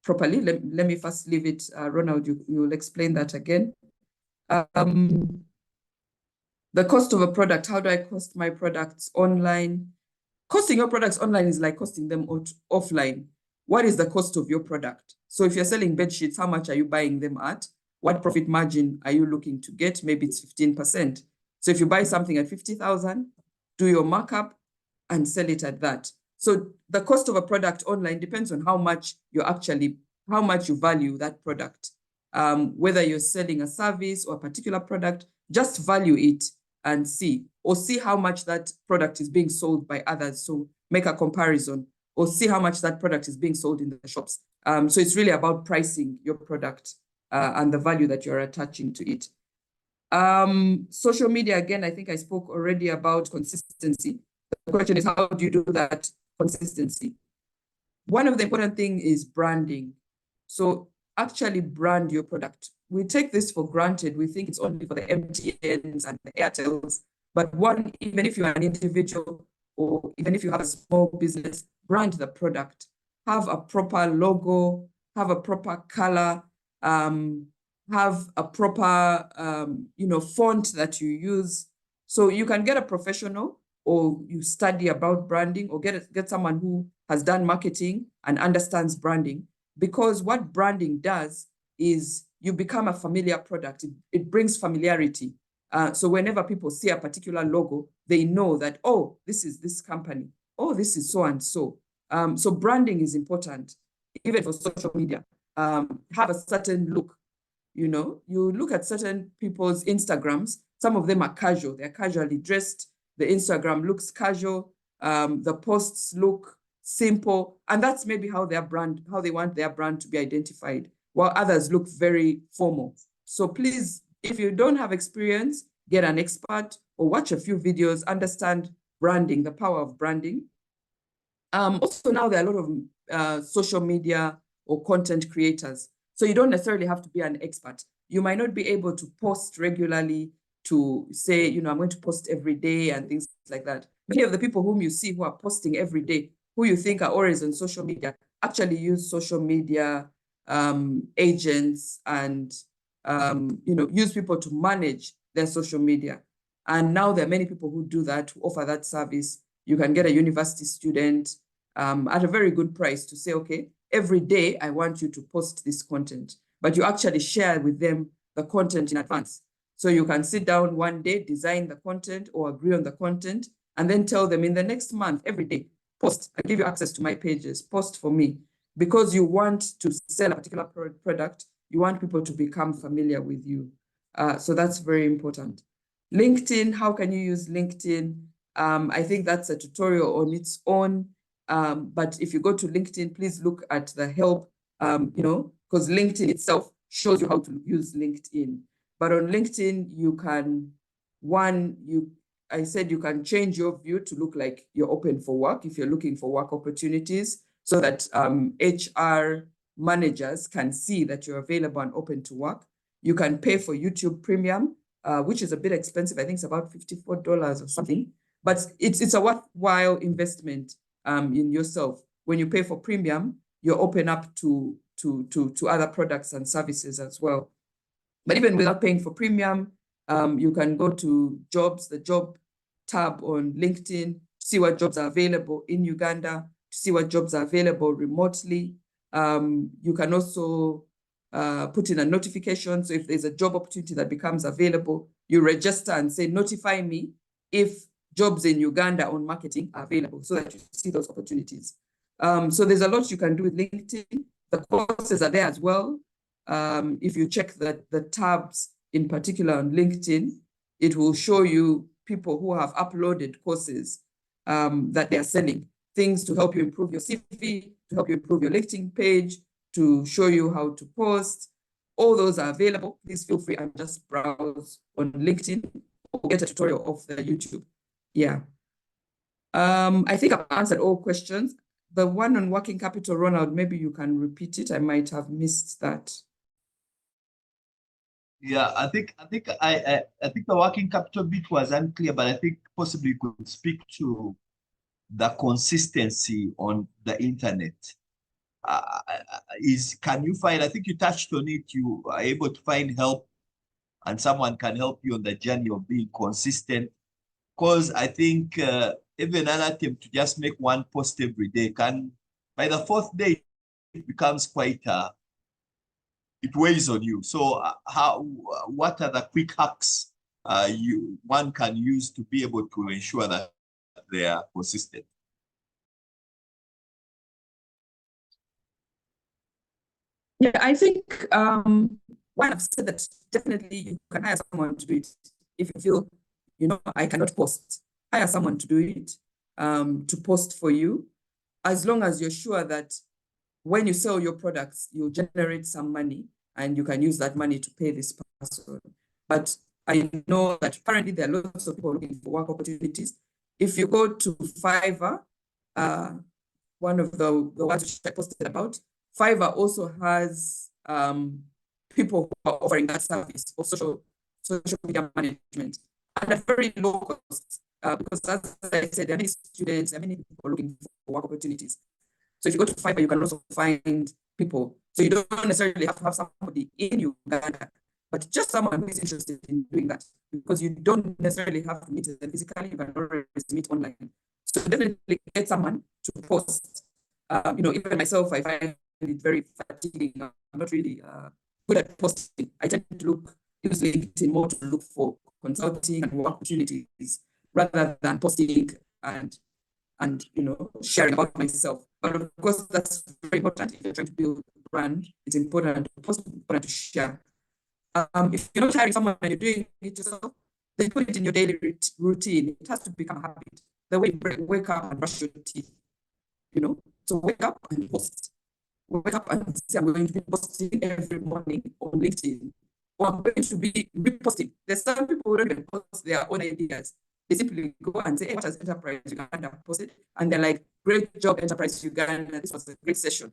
properly. Let me first leave it. Ronald, you will explain that again. The cost of a product. How do I cost my products online? Costing your products online is like costing them offline. What is the cost of your product? So if you're selling bed sheets, how much are you buying them at? What profit margin are you looking to get? Maybe it's 15%. So if you buy something at 50,000, do your markup and sell it at that. So the cost of a product online depends on how much you value that product. Whether you're selling a service or a particular product, just value it and see how much that product is being sold by others. So make a comparison or see how much that product is being sold in the shops. So it's really about pricing your product and the value that you're attaching to it. Social media, again, I think I spoke already about consistency. The question is, how do you do that consistency? One of the important things is branding. So actually brand your product. We take this for granted. We think it's only for the MTNs and the Airtels. But even if you're an individual or even if you have a small business, brand the product. Have a proper logo, have a proper color, have a proper font that you use. So you can get a professional or you study about branding or get someone who has done marketing and understands branding. Because what branding does is you become a familiar product. It brings familiarity. So whenever people see a particular logo, they know that, oh, this is this company. Oh, this is so and so. So branding is important, even for social media. Have a certain look. You look at certain people's Instagrams. Some of them are casual. They're casually dressed. The Instagram looks casual. The posts look simple. And that's maybe how they want their brand to be identified, while others look very formal. So please, if you don't have experience, get an expert or watch a few videos, understand branding, the power of branding. Also now there are a lot of social media or content creators. So you don't necessarily have to be an expert. You might not be able to post regularly to say, I'm going to post every day and things like that. Many of the people whom you see who are posting every day, who you think are always on social media, actually use social media agents and use people to manage their social media. And now there are many people who do that, who offer that service. You can get a university student at a very good price to say, okay, every day I want you to post this content, but you actually share with them the content in advance. So you can sit down one day, design the content or agree on the content, and then tell them in the next month, every day, post. I give you access to my pages, post for me. Because you want to sell a particular product, you want people to become familiar with you. So that's very important. LinkedIn, how can you use LinkedIn? I think that's a tutorial on its own. But if you go to LinkedIn, please look at the help, because LinkedIn itself shows you how to use LinkedIn. But on LinkedIn, you can, I said you can change your view to look like you're open for work if you're looking for work opportunities, so that HR managers can see that you're available and open to work. You can pay for YouTube Premium, which is a bit expensive. I think it's about $54 or something, but it's a worthwhile investment in yourself. When you pay for premium, you're open up to other products and services as well. But even without paying for premium, you can go to jobs, the job tab on LinkedIn, see what jobs are available in Uganda, see what jobs are available remotely. You can also put in a notification. So if there's a job opportunity that becomes available, you register and say, notify me if jobs in Uganda on marketing are available, so that you see those opportunities. So there's a lot you can do with LinkedIn. The courses are there as well. If you check the tabs in particular on LinkedIn, it will show you people who have uploaded courses that they're selling, things to help you improve your CV, to help you improve your LinkedIn page, to show you how to post. All those are available. Please feel free and just browse on LinkedIn or get a tutorial off the YouTube. Yeah. I think I've answered all questions. The one on working capital, Ronald, maybe you can repeat it. I might have missed that. Yeah, I think the working capital bit was unclear, but I think possibly you could speak to the consistency on the internet. Can you find, I think you touched on it, you are able to find help and someone can help you on the journey of being consistent. Because I think even an attempt to just make one post every day can, by the fourth day, it becomes quite, it weighs on you. So what are the quick hacks one can use to be able to ensure that they are consistent? Yeah, I think one, I've said that definitely you can hire someone to do it. If you feel, I cannot post, hire someone to do it, to post for you, as long as you're sure that when you sell your products, you'll generate some money and you can use that money to pay this person. But I know that currently there are lots of people looking for work opportunities. If you go to Fiverr, one of the ones which I posted about, Fiverr also has people who are offering that service of social media management at a very low cost. Because as I said, there are many students, there are many people looking for work opportunities. So if you go to Fiverr, you can also find people. So you don't necessarily have to have somebody in Uganda, but just someone who is interested in doing that, because you don't necessarily have to meet them physically, you can always meet online. So definitely get someone to post. Even myself, I find it very fatiguing. I'm not really good at posting. I tend to use LinkedIn more to look for consulting and work opportunities rather than posting and sharing about myself. But of course, that's very important. If you're trying to build a brand, it's important to post, important to share. If you're not hiring someone and you're doing it yourself, then put it in your daily routine. It has to become a habit. The way you wake up and brush your teeth, So wake up and post. Wake up and say, I'm going to be posting every morning on LinkedIn. Or I'm going to be reposting. There's some people who don't even post their own ideas. They simply go and say, hey, what has Enterprise Uganda posted? And they're like, great job, Enterprise Uganda. This was a great session.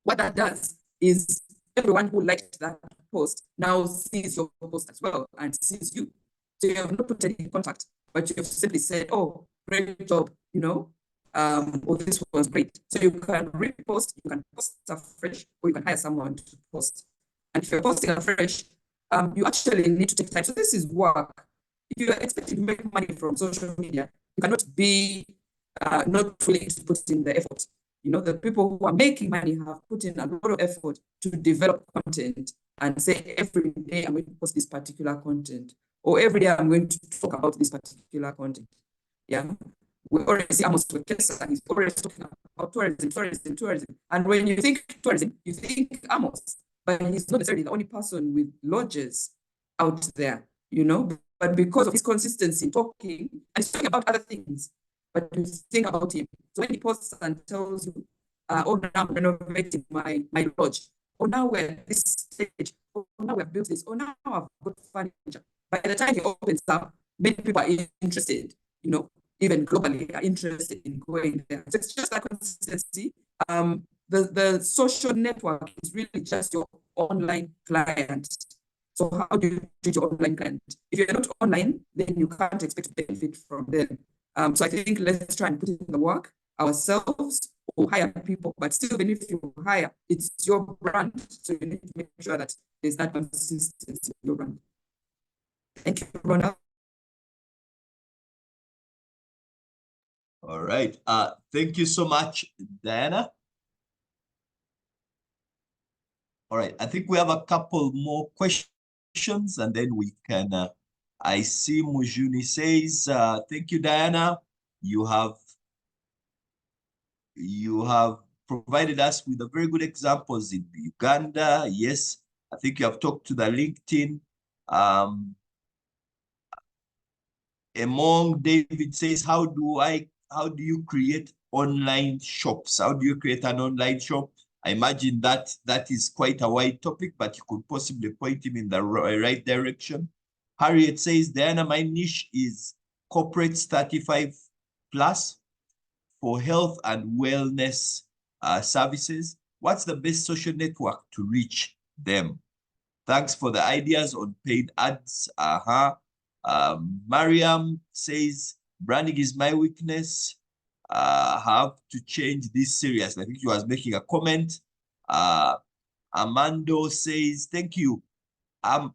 What that does is everyone who liked that post now sees your post as well and sees you. So you have not put any contact, but you have simply said, oh, great job, or this was great. So you can repost, you can post afresh, or you can hire someone to post. And if you're posting afresh, you actually need to take time. So this is work. If you're expecting to make money from social media, you cannot be not willing to put in the effort. The people who are making money have put in a lot of effort to develop content and say, every day I'm going to post this particular content, or every day I'm going to talk about this particular content. Yeah. We already see Amos Wekesa, he's already talking about tourism. And when you think tourism, you think Amos, but he's not necessarily the only person with lodges out there, But because of his consistency in talking, and he's talking about other things, but you think about him. So when he posts and tells you, oh, now I'm renovating my lodge, oh, now we're at this stage, oh, now we've built this, oh, now I've got furniture. By the time he opens up, many people are interested, even globally are interested in going there. So it's just that consistency. The social network is really just your online client. So how do you treat your online client? If you're not online, then you can't expect to benefit from them. So I think let's try and put in the work ourselves or hire people, but still, even if you hire, it's your brand. So you need to make sure that there's that consistency in your brand. Thank you, Ronald. All right. Thank you so much, Diana. All right. I think we have a couple more questions and then we can, I see Mujuni says, thank you, Diana. You have you have provided us with a very good examples in Uganda. Yes, I think you have talked to the LinkedIn. Among David says, how do you create online shops? How do you create an online shop? I imagine that is quite a wide topic, but you could possibly point him in the right direction. Harriet says, Diana, my niche is corporates 35 plus for health and wellness services. What's the best social network to reach them? Thanks for the ideas on paid ads. Mariam says, branding is my weakness. Have to change this seriously. I think he was making a comment. Amando says, thank you. I'm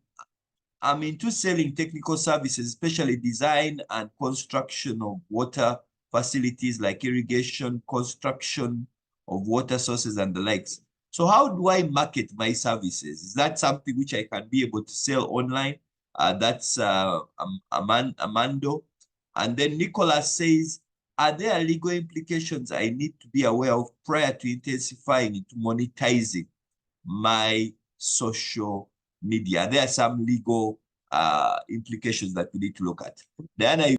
into selling technical services, especially design and construction of water facilities like irrigation, construction of water sources and the likes. So how do I market my services? Is that something which I can be able to sell online? That's Amando. And then Nicholas says, are there legal implications I need to be aware of prior to intensifying into monetizing my social media? There are some legal implications that we need to look at. Diana,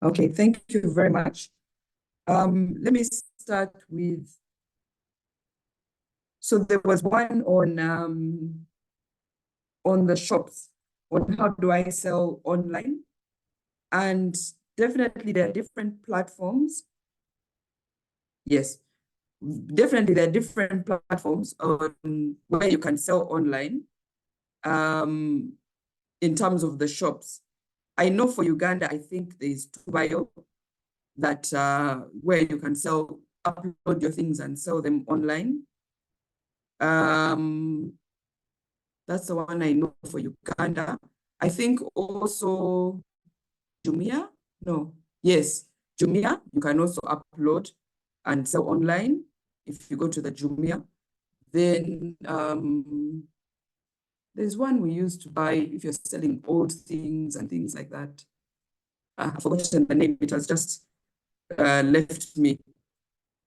Okay, thank you very much. Let me start with, so there was one on the shops, on how do I sell online? And definitely there are different platforms. Yes, definitely there are different platforms on where you can sell online in terms of the shops. I know for Uganda, I think there's Tubayo that where you can upload your things and sell them online. That's the one I know for Uganda. I think also Jumia, no, yes, Jumia, you can also upload and sell online if you go to the Jumia. Then there's one we used to buy if you're selling old things and things like that. I've forgotten the name, it has just left me.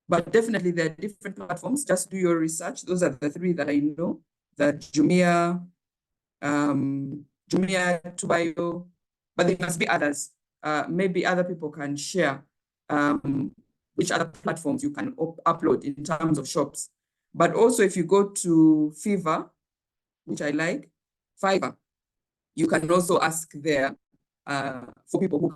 But definitely there are different platforms. Just do your research. Those are the three that I know, that Jumia, Tubayo, but there must be others. Maybe other people can share which other platforms you can upload in terms of shops. But also if you go to Fiverr, which I like, Fiverr, you can also ask there for people who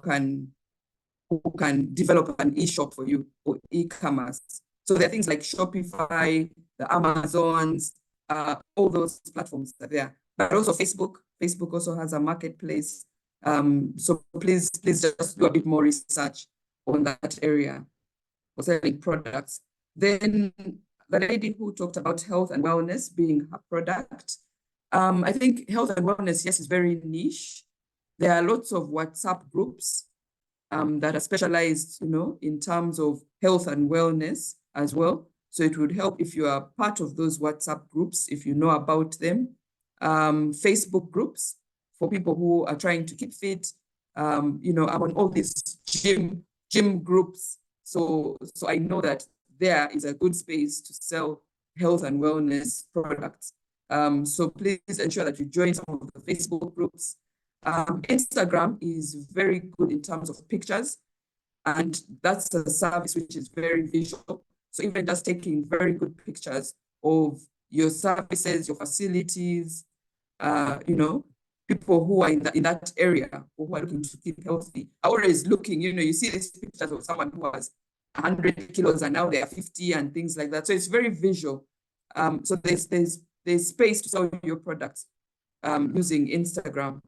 can develop an e-shop for you or e-commerce. So there are things like Shopify, the Amazons, all those platforms are there. But also Facebook also has a marketplace. So please just do a bit more research on that area for selling products. Then the lady who talked about health and wellness being her product. I think health and wellness, yes, is very niche. There are lots of WhatsApp groups that are specialized, in terms of health and wellness as well. So it would help if you are part of those WhatsApp groups, if you know about them. Facebook groups for people who are trying to keep fit. I'm on all these gym groups. So I know that there is a good space to sell health and wellness products. So please ensure that you join some of the Facebook groups. Instagram is very good in terms of pictures, and that's a service which is very visual. So even just taking very good pictures of your services, your facilities, people who are in that area or who are looking to keep healthy are always looking, you see these pictures of someone who has 100 kilos and now they are 50 and things like that. So it's very visual. So there's space to sell your products using Instagram.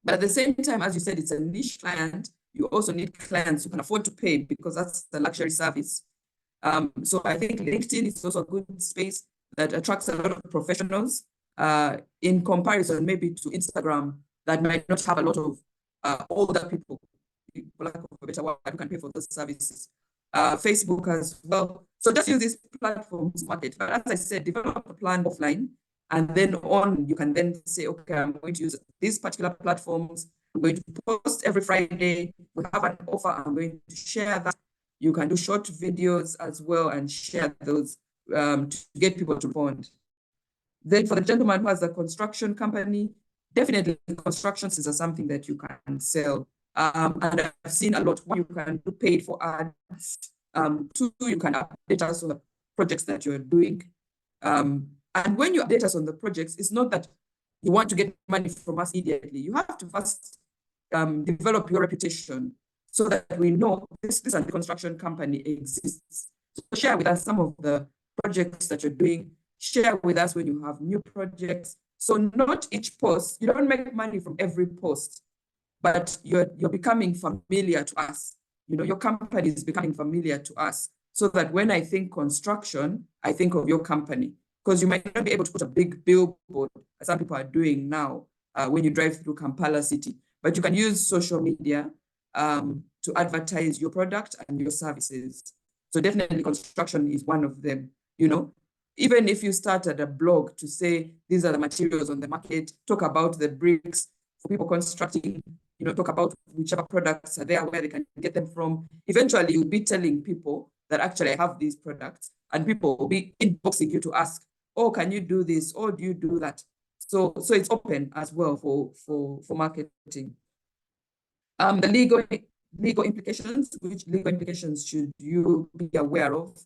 But at the same time, as you said, it's a niche client. You also need clients who can afford to pay because that's the luxury service. So I think LinkedIn is also a good space that attracts a lot of professionals in comparison maybe to Instagram that might not have a lot of older people, for lack of a better word, who can pay for those services. Facebook as well. So just use these platforms market. But as I said, develop a plan offline And then on, you can then say, okay, I'm going to use these particular platforms. I'm going to post every Friday. We have an offer. I'm going to share that. You can do short videos as well and share those to get people to respond. Then for the gentleman who has a construction company, definitely construction is something that you can sell. And I've seen a lot. One, you can do paid for ads. Two, you can update us on the projects that you're doing. And when you update us on the projects, it's not that you want to get money from us immediately. You have to first develop your reputation so that we know this construction company exists. So share with us some of the projects that you're doing. Share with us when you have new projects. So not each post, you don't make money from every post, but you're becoming familiar to us. You know, your company is becoming familiar to us, so that when I think construction, I think of your company. Because you might not be able to put a big billboard, as some people are doing now, when you drive through Kampala city, but you can use social media to advertise your product and your services. So definitely construction is one of them. You know, even if you started a blog to say, these are the materials on the market, talk about the bricks for people constructing, you know, talk about whichever products are there, where they can get them from. Eventually, you'll be telling people that actually I have these products, and people will be inboxing you to ask, oh, can you do this? Or do you do that? So it's open as well for marketing. The legal implications, which legal implications should you be aware of?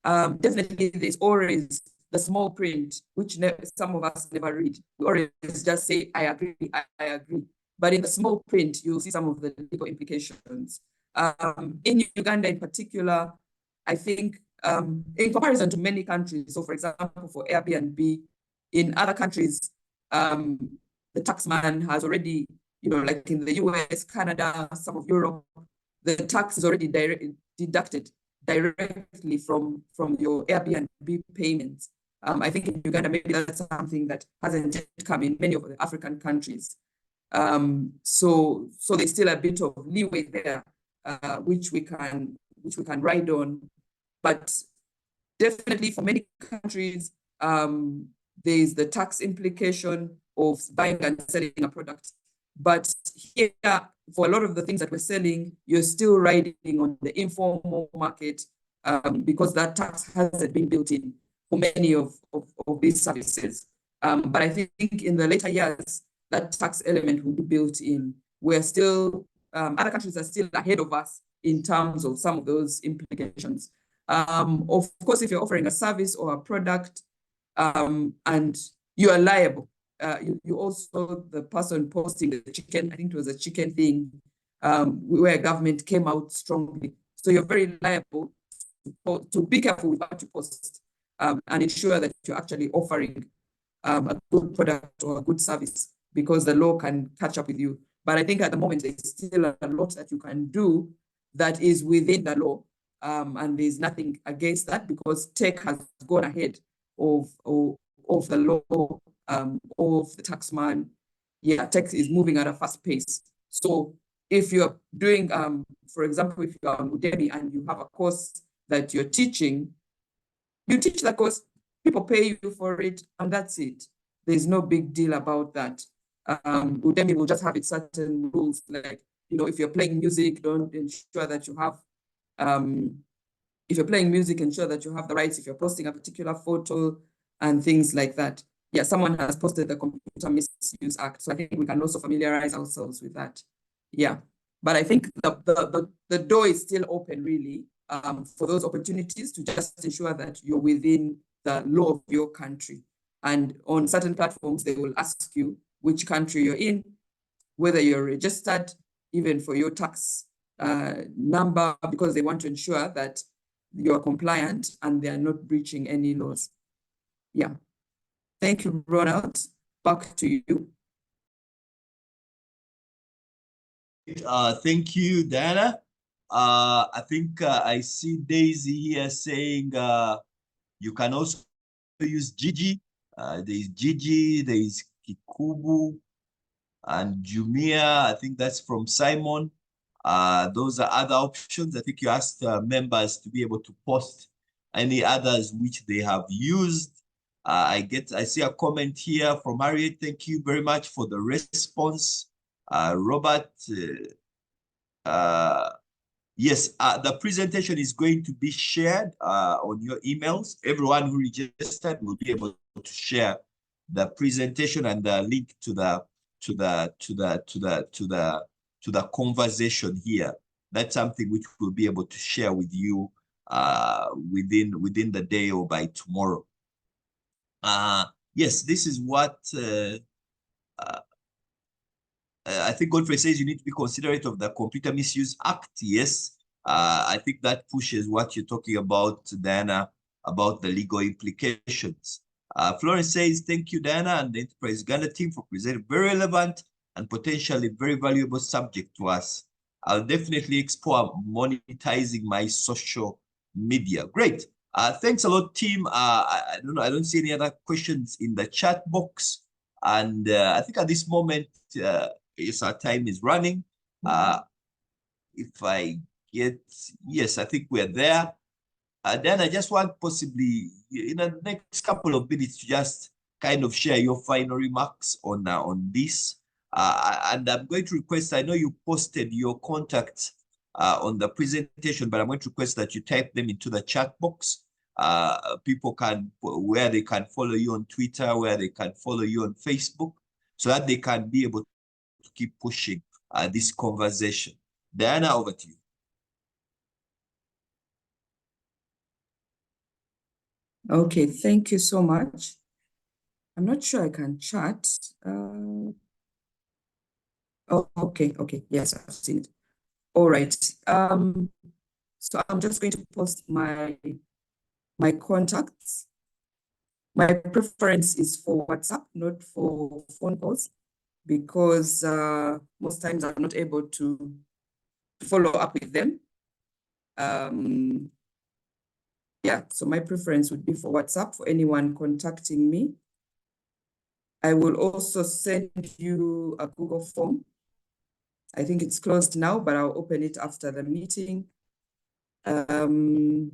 Definitely, there's always the small print, which some of us never read. We always just say, I agree, I agree. But in the small print, you'll see some of the legal implications. In Uganda in particular, I think in comparison to many countries, so for example, for Airbnb, in other countries, the taxman has already, you know, like in the US, Canada, some of Europe, the tax is already deducted directly from your Airbnb payments. I think in Uganda, maybe that's something that hasn't yet come in many of the African countries. So there's still a bit of leeway there, which we can ride on. But definitely for many countries, there's the tax implication of buying and selling a product. But here, for a lot of the things that we're selling, you're still riding on the informal market because that tax hasn't been built in for many of these services. But I think in the later years, that tax element will be built in. We're still, other countries are still ahead of us in terms of some of those implications. Of course, if you're offering a service or a product and you are liable, you also, the person posting the chicken, I think it was a chicken thing, where government came out strongly. So you're very liable to be careful with what you post and ensure that you're actually offering a good product or a good service, because the law can catch up with you. But I think at the moment, there's still a lot that you can do that is within the law. And there's nothing against that, because tech has gone ahead of the law, of the taxman. Yeah, tech is moving at a fast pace. So if you're doing, for example, if you're on Udemy and you have a course that you're teaching, you teach that course, people pay you for it, and that's it. There's no big deal about that. Udemy will just have its certain rules, like, you know, if you're playing music, don't ensure that you have, if you're playing music, ensure that you have the rights if you're posting a particular photo and things like that. Yeah, someone has posted the Computer Misuse Act, so I think we can also familiarize ourselves with that. Yeah, but I think the door is still open, really, for those opportunities to just ensure that you're within the law of your country. And on certain platforms, they will ask you which country you're in, whether you're registered, even for your tax number, because they want to ensure that you're compliant and they are not breaching any laws. Yeah. Thank you, Ronald. Back to you. Thank you, Diana. I think I see Daisy here saying you can also use Gigi. There's Gigi, there's Kikubu, and Jumia. I think that's from Simon. Those are other options. I think you asked members to be able to post any others which they have used. I see a comment here from Harriet. Thank you very much for the response. Robert, yes, the presentation is going to be shared on your emails. Everyone who registered will be able to share the presentation and the link to the conversation here. That's something which we'll be able to share with you within the day or by tomorrow. Yes, this is what I think Godfrey says you need to be considerate of the Computer Misuse Act. Yes, I think that pushes what you're talking about, Diana, about the legal implications. Florence says, thank you, Diana, and the Enterprise Uganda team for presenting very relevant and potentially very valuable subject to us. I'll definitely explore monetizing my social media. Great. Thanks a lot, team. I don't see any other questions in the chat box. And I think at this moment, yes, our time is running. If I get, yes, I think we're there. Then I just want possibly in the next couple of minutes to just kind of share your final remarks on this. And I'm going to request, I know you posted your contacts on the presentation, but I'm going to request that you type them into the chat box. People can, where they can follow you on Twitter, where they can follow you on Facebook, so that they can be able to keep pushing this conversation. Diana, over to you. Okay, thank you so much. I'm not sure I can chat. Oh, okay, yes, I've seen it. All right. So I'm just going to post my contacts. My preference is for WhatsApp, not for phone calls, because most times I'm not able to follow up with them. Yeah, so my preference would be for WhatsApp for anyone contacting me. I will also send you a Google form. I think it's closed now, but I'll open it after the meeting. And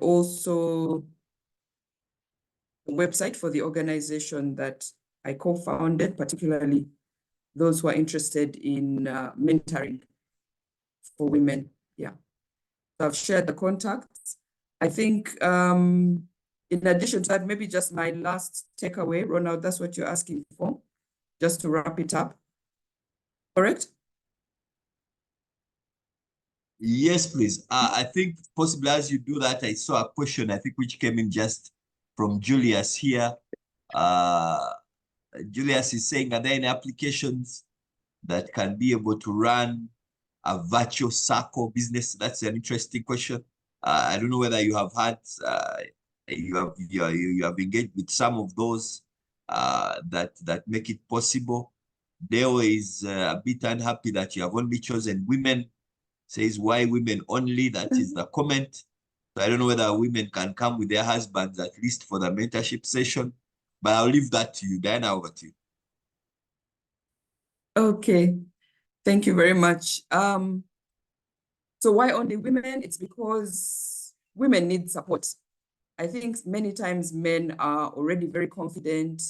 also the website for the organization that I co-founded, particularly those who are interested in mentoring for women. Yeah, so I've shared the contacts. I think in addition to that, maybe just my last takeaway, Ronald, that's what you're asking for, just to wrap it up. Correct? Yes, please. I think possibly as you do that, I saw a question, I think, which came in just from Julius here. Julius is saying, are there any applications that can be able to run a virtual circle business? That's an interesting question. I don't know whether you have had, you have engaged with some of those that make it possible. Deo is a bit unhappy that you have only chosen women. Says, why women only? That is the comment. So I don't know whether women can come with their husbands at least for the mentorship session, but I'll leave that to you. Diana, over to you. Okay, thank you very much. So why only women? It's because women need support. I think many times men are already very confident.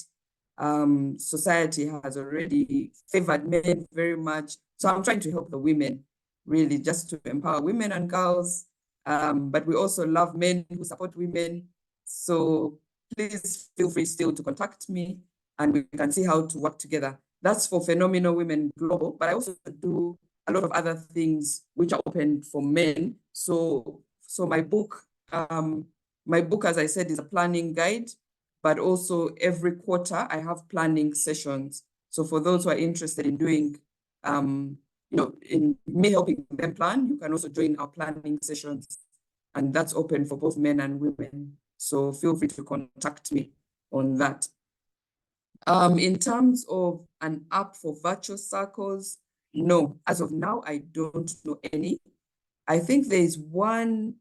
Society has already favored men very much. So I'm trying to help the women, really, just to empower women and girls. But we also love men who support women. So please feel free still to contact me and we can see how to work together. That's for Phenomenal Women Global, but I also do a lot of other things which are open for men. So my book, as I said, is a planning guide, but also every quarter I have planning sessions. So for those who are interested in doing, in me helping them plan, you can also join our planning sessions, and that's open for both men and women. So feel free to contact me on that. In terms of an app for virtual circles, no, as of now, I don't know any. I think there is one,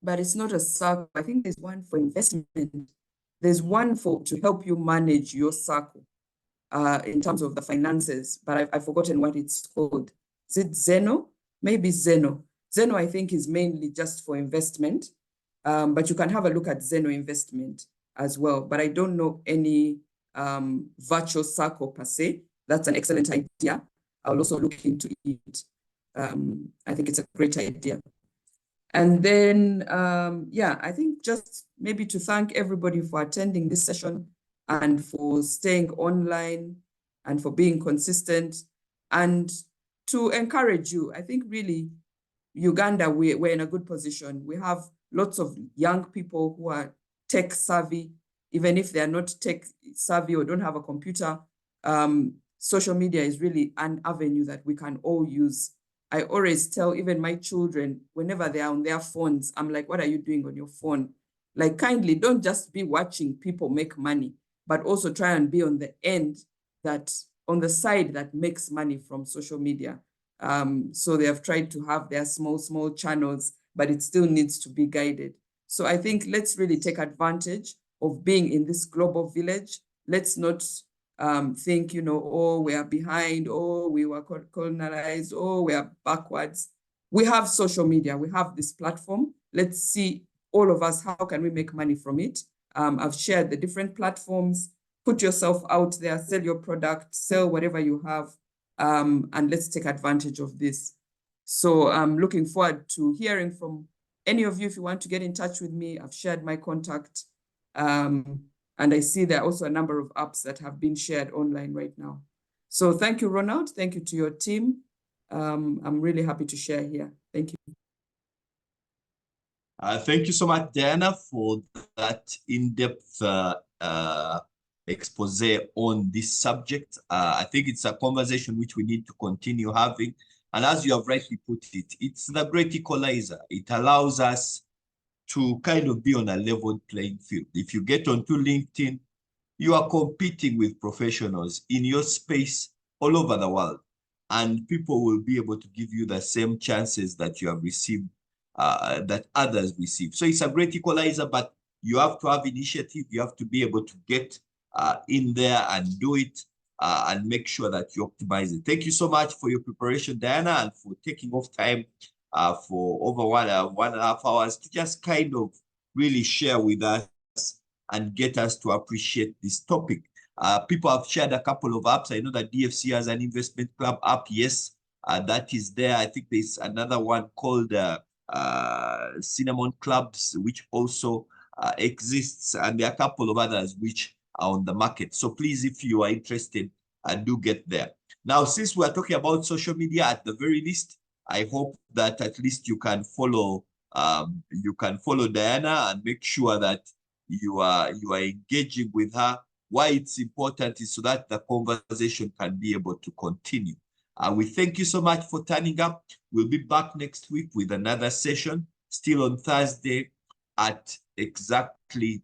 but it's not a circle. I think there's one for investment. There's one to help you manage your circle in terms of the finances, but I've forgotten what it's called. Is it Zeno? Maybe Zeno. Zeno, I think, is mainly just for investment. But you can have a look at Zeno Investment as well. But I don't know any virtual circle per se. That's an excellent idea. I'll also look into it. I think it's a great idea. And then, yeah, I think just maybe to thank everybody for attending this session and for staying online and for being consistent and to encourage you. I think really Uganda, we're in a good position. We have lots of young people who are tech savvy, even if they're not tech savvy or don't have a computer. Social media is really an avenue that we can all use. I always tell even my children, whenever they are on their phones, I'm like, what are you doing on your phone? Like, kindly don't just be watching people make money, but also try and be on the end on the side that makes money from social media. So they have tried to have their small channels, but it still needs to be guided. So I think let's really take advantage of being in this global village. Let's not think, oh, we are behind, oh, we were colonized, oh, we are backwards. We have social media, we have this platform. Let's see, all of us, how can we make money from it? I've shared the different platforms. Put yourself out there, sell your product, sell whatever you have, and let's take advantage of this. So I'm looking forward to hearing from any of you. If you want to get in touch with me, I've shared my contact. And I see there are also a number of apps that have been shared online right now. So thank you, Ronald. Thank you to your team. I'm really happy to share here. Thank you. Thank you so much, Diana, for that in-depth expose on this subject. I think it's a conversation which we need to continue having. And as you have rightly put it, it's the great equalizer. It allows us to kind of be on a level playing field. If you get onto LinkedIn, you are competing with professionals in your space all over the world, and people will be able to give you the same chances that you have received, that others receive. So it's a great equalizer, but you have to have initiative. You have to be able to get in there and do it and make sure that you optimize it. Thank you so much for your preparation, Diana, and for taking off time for over 1.5 hours to just kind of really share with us and get us to appreciate this topic. People have shared a couple of apps. I know that DFC has an investment club app. Yes, that is there. I think there's another one called Cinnamon Clubs, which also exists. And there are a couple of others which are on the market. So please, if you are interested, do get there. Now, since we are talking about social media, at the very least, I hope that at least you can follow Diana and make sure that you are engaging with her. Why it's important is so that the conversation can be able to continue. We thank you so much for turning up. We'll be back next week with another session, still on Thursday at exactly